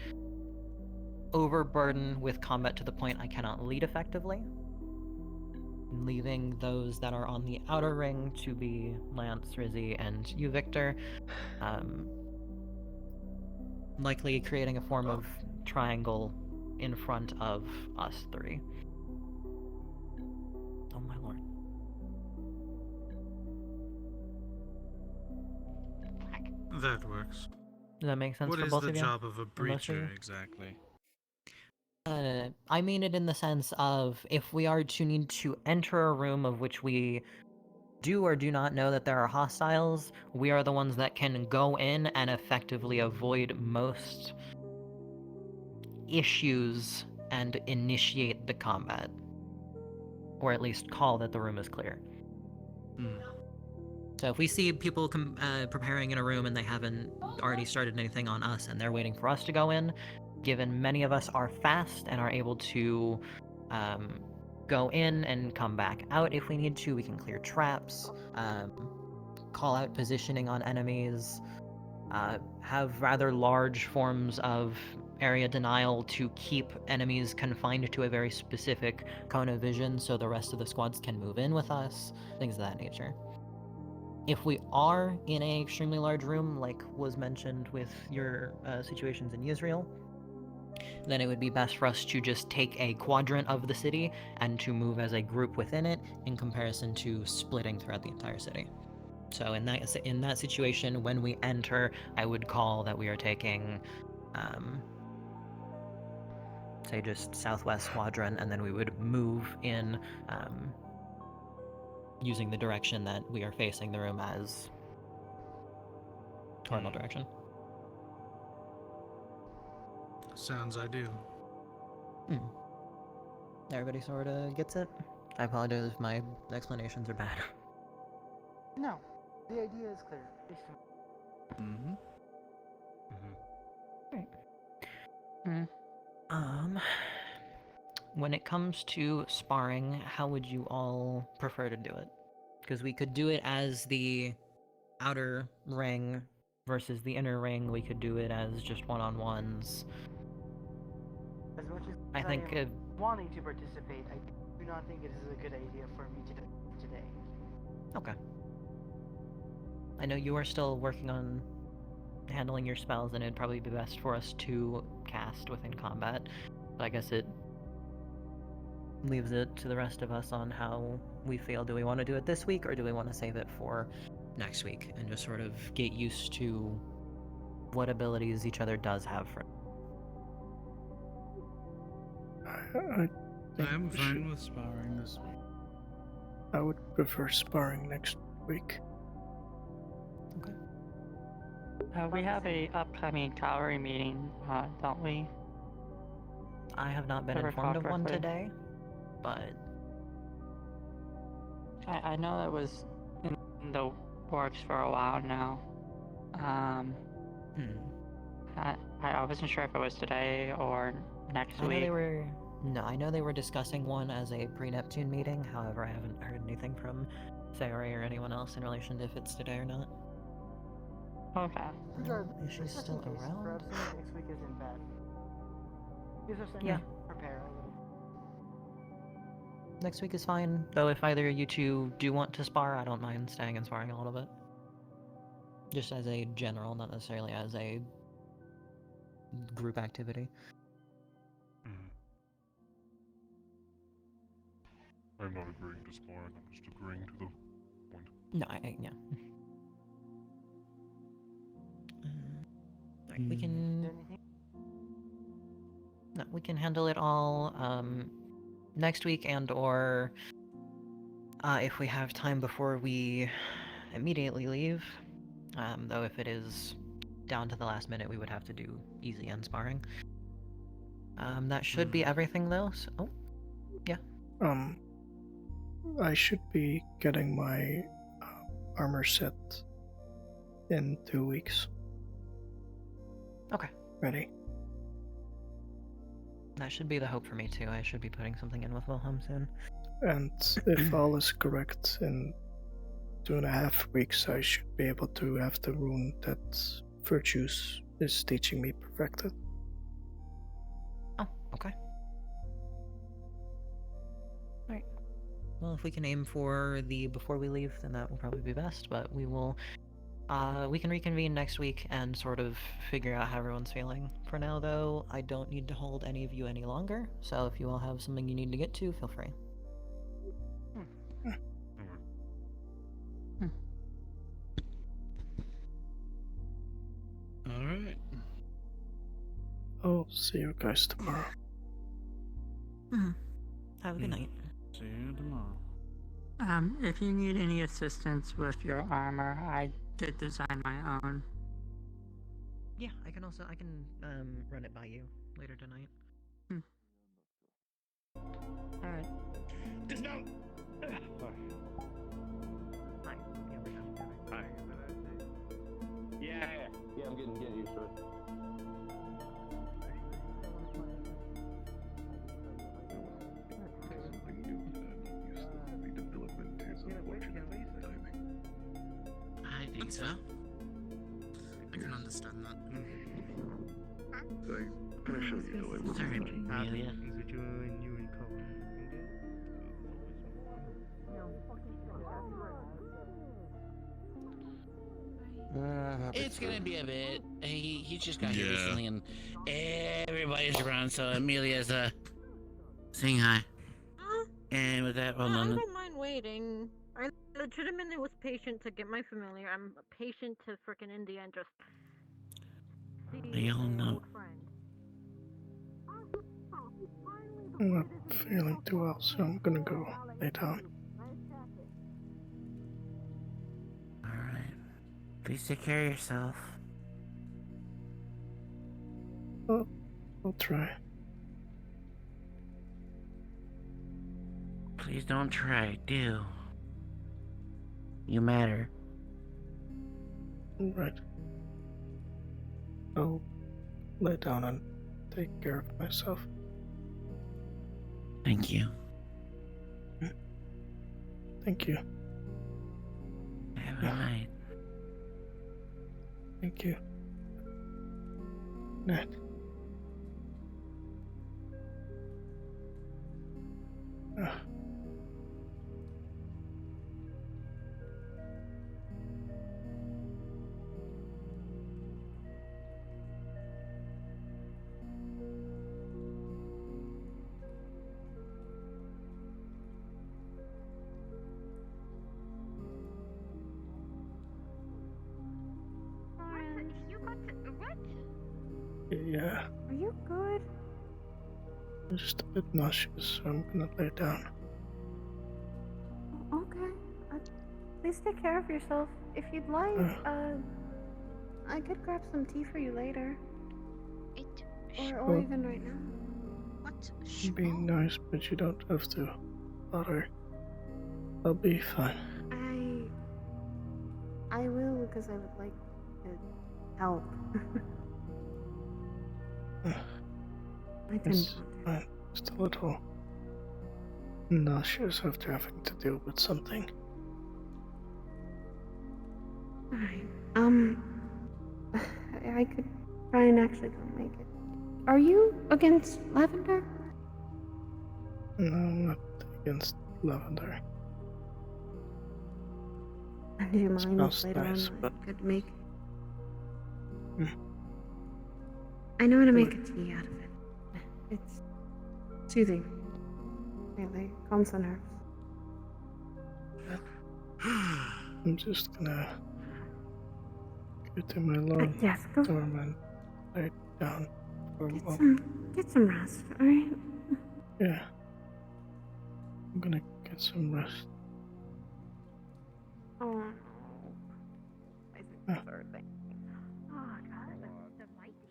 overburden with combat to the point I cannot lead effectively. Leaving those that are on the outer ring to be Lance, Rizzy, and you, Victor. Likely creating a form of triangle in front of us three. Oh my lord. That works. Does that make sense What for is both the of you? job of a Unless you- breacher exactly? I mean it in the sense of if we are to need to enter a room of which we do or do not know that there are hostiles, we are the ones that can go in and effectively avoid most issues and initiate the combat. Or at least call that the room is clear. So if we see people preparing in a room and they haven't already started anything on us and they're waiting for us to go in, given many of us are fast and are able to go in and come back out if we need to, we can clear traps, call out positioning on enemies, have rather large forms of area denial to keep enemies confined to a very specific cone of vision so the rest of the squads can move in with us, things of that nature. If we are in an extremely large room, like was mentioned with your situations in Israel, then it would be best for us to just take a quadrant of the city and to move as a group within it in comparison to splitting throughout the entire city. So in that situation, when we enter, I would call that we are taking, say, just southwest quadrant, and then we would move in using the direction that we are facing the room as cardinal direction. Sounds ideal. Everybody sort of gets it? I apologize if my explanations are bad. No, the idea is clear. Right. When it comes to sparring, how would you all prefer to do it? Because we could do it as the outer ring versus the inner ring. We could do it as just one-on-ones. As much as I think am wanting to participate, I do not think it is a good idea for me to do it today. Okay. I know you are still working on handling your spells, and it'd probably be best for us to cast within combat. So I guess it leaves it to the rest of us on how we feel. Do we want to do it this week, or do we want to save it for next week and just sort of get used to what abilities each other does have for... I'm fine with sparring this week. I would prefer sparring next week. We have a upcoming cavalry meeting, don't we? I have not been If I informed recall of one correctly. today, but I know that was in the works for a while now. I wasn't sure if it was today or next I know week. they were. No, I know they were discussing one as a pre-Neptune meeting. However, I haven't heard anything from Fairy or anyone else in relation to if it's today or not. Okay. Is she Just in still case, around? for assuming next week isn't bad. Gives us time Yeah. to prepare a little. Next week is fine, though if either of you two do want to spar, I don't mind staying and sparring a little bit. Just as a general, not necessarily as a group activity. I'm not agreeing to sparring, I'm just agreeing to the point. No, yeah. Alright, we can... No, we can handle it all, next week and or... if we have time before we immediately leave. Though if it is down to the last minute, we would have to do easy end sparring. That should be everything though, so... Oh, yeah. I should be getting my armor set in 2 weeks. Okay. Ready? That should be the hope for me too. I should be putting something in with Wilhelm soon. And if all is correct, in 2.5 weeks I should be able to have the rune that Virtues is teaching me perfected. Oh, okay. Alright. Well, if we can aim for the before we leave, then that will probably be best, but we will... we can reconvene next week and sort of figure out how everyone's feeling. For now, though, I don't need to hold any of you any longer, so if you all have something you need to get to, feel free. Alright. I'll see you guys tomorrow. Have a good night. See you tomorrow. If you need any assistance with your armor, I did design my own. Yeah, I can run it by you later tonight. Alright. Dismount! Hi. Yeah, I'm getting used to it. I think so. I can understand that. I'm gonna show you how I work. Sorry, Amelia. It's gonna be a bit. He just got here Yeah. recently, and everybody's around. So Amelia's saying hi. And with that, I hold on. don't mind waiting. I legitimately was patient to get my familiar. I'm patient to frickin' India and just see They all an know. old friend. I'm not feeling too well, so I'm gonna go lay down. Alright. Please take care of yourself. I'll try. Please don't try. Do. You matter. Right. I'll lay down and take care of myself. Thank you. Thank you. Have a good night. Thank you. Night. You got to, what? Yeah, Are you good? I'm just a bit nauseous, so I'm gonna lay down. Okay. Please take care of yourself. If you'd like, I could grab some tea for you later. Or Sure. even right now. What? Be nice, but you don't have to. Daughter. I'll be fine. I will because I would like to help. I didn't It's fine. Just a little nauseous after having to deal with something. Alright. I could try and actually go make it. Are you against lavender? No, I'm not against lavender. Do you mind Smells if later nice, on but I could make? Hmm. I know how to make a tea out of it. It's soothing. Really calms the nerves. I'm just gonna go to my long yes, go. dorm and lay down for a moment. Get some rest, alright? Yeah. I'm gonna get some rest. Oh no. I think that's our thing. Oh god. The mighty.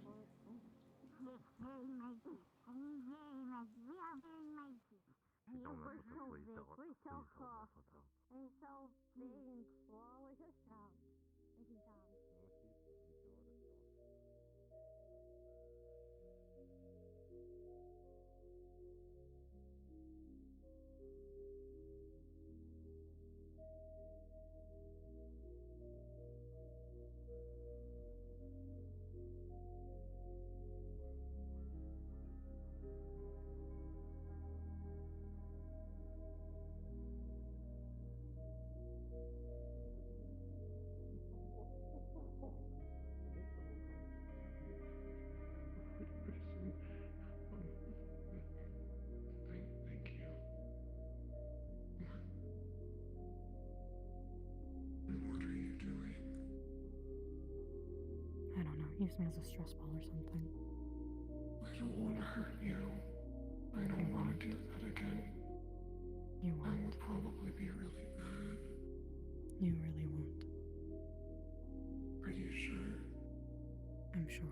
We're so big, we're so soft, and so big and small, we're so strong. Thank you. What are you doing? I don't know. Use me as a stress ball or something. I don't want to hurt you. I don't want to do that again. You That won't. would probably be really bad. You really won't. Are you sure? I'm sure.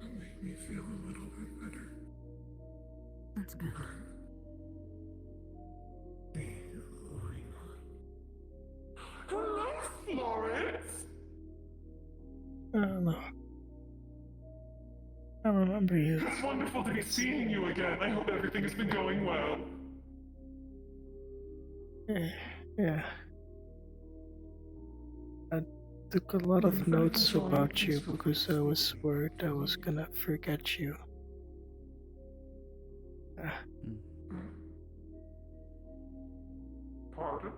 That made me feel a little bit better. That's good. Hello, Florence! I don't know. I remember you. It's wonderful to be seeing you again. I hope everything has been going well. Yeah. I took a lot of notes about you because I was worried I was gonna forget you. Pardon?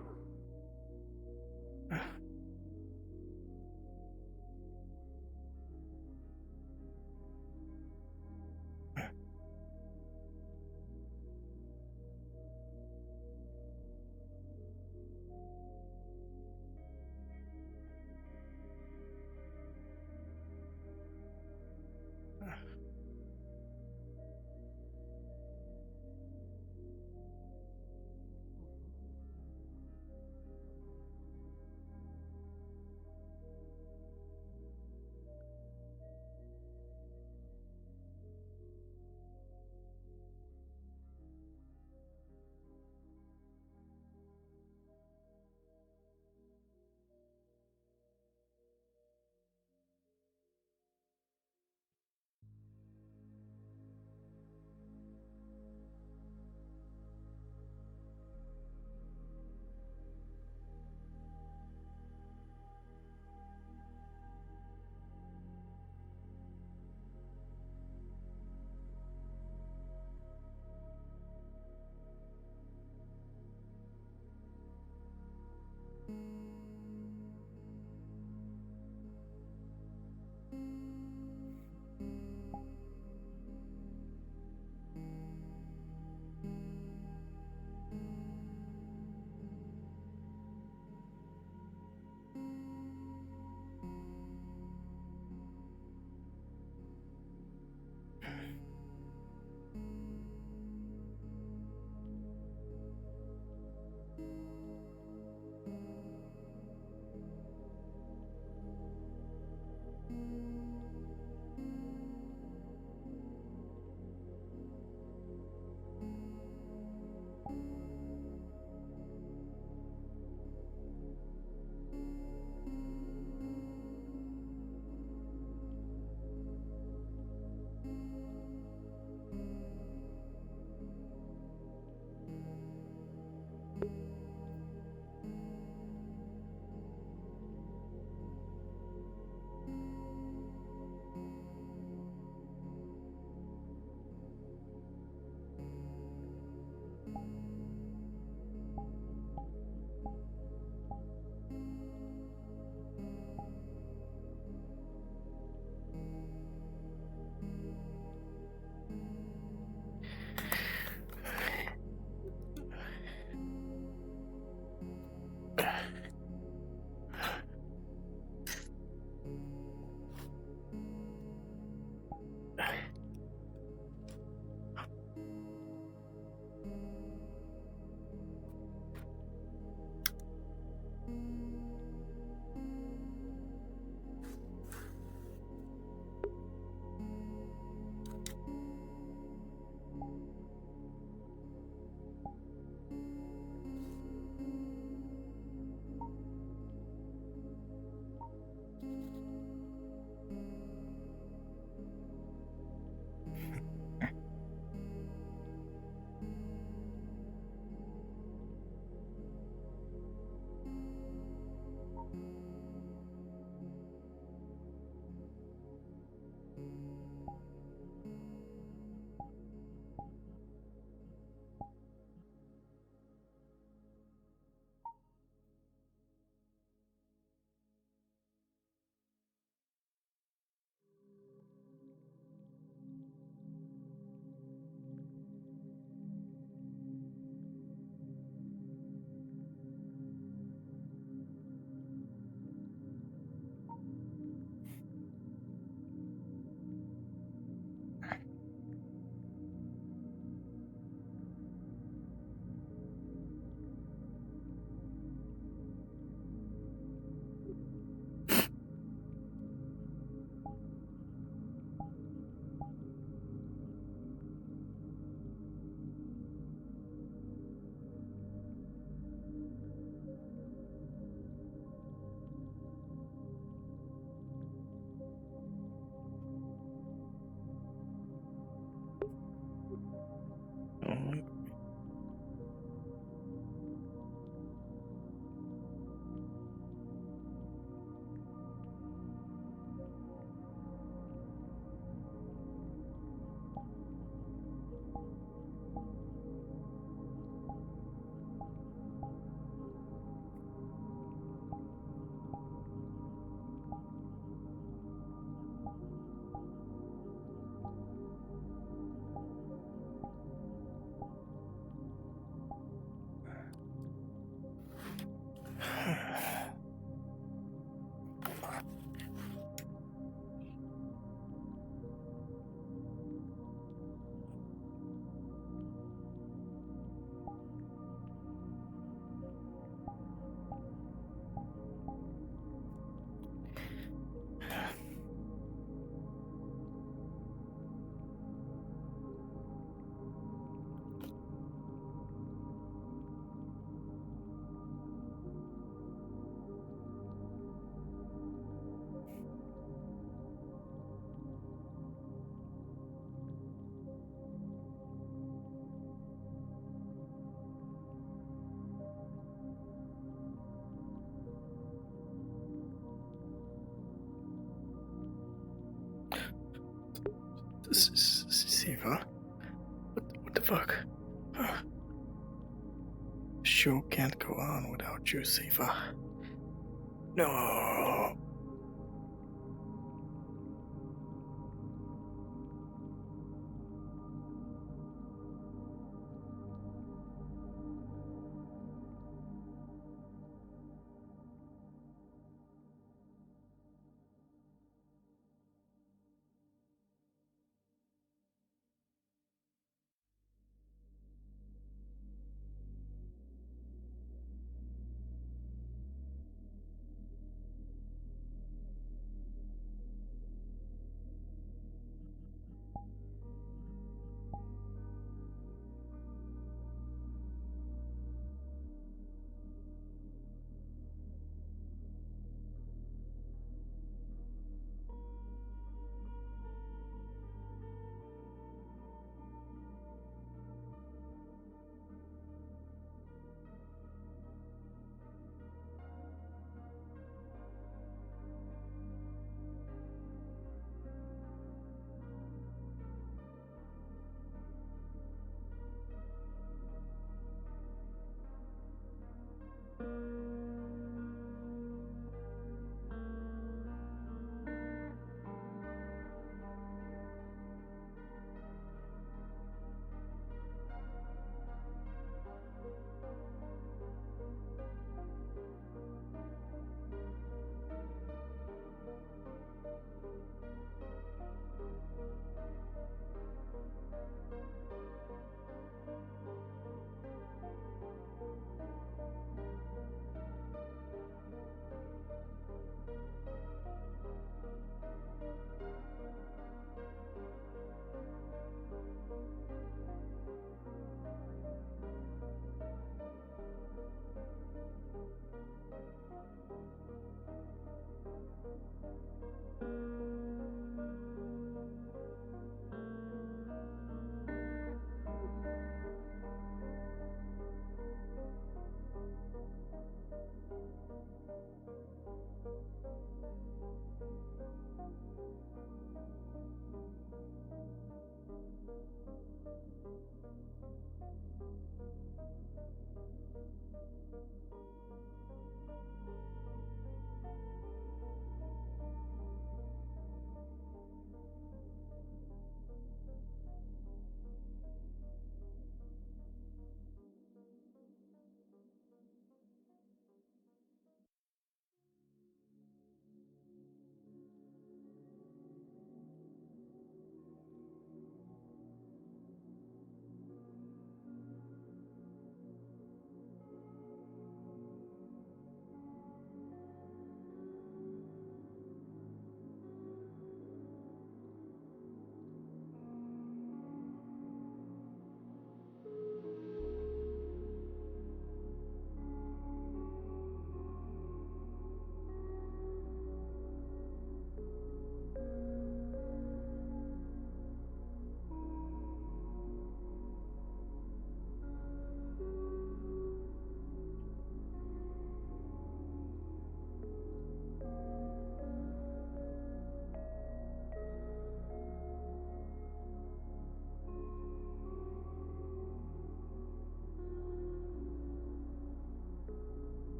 Siva? What the fuck? Show can't go on without you, Siva. No.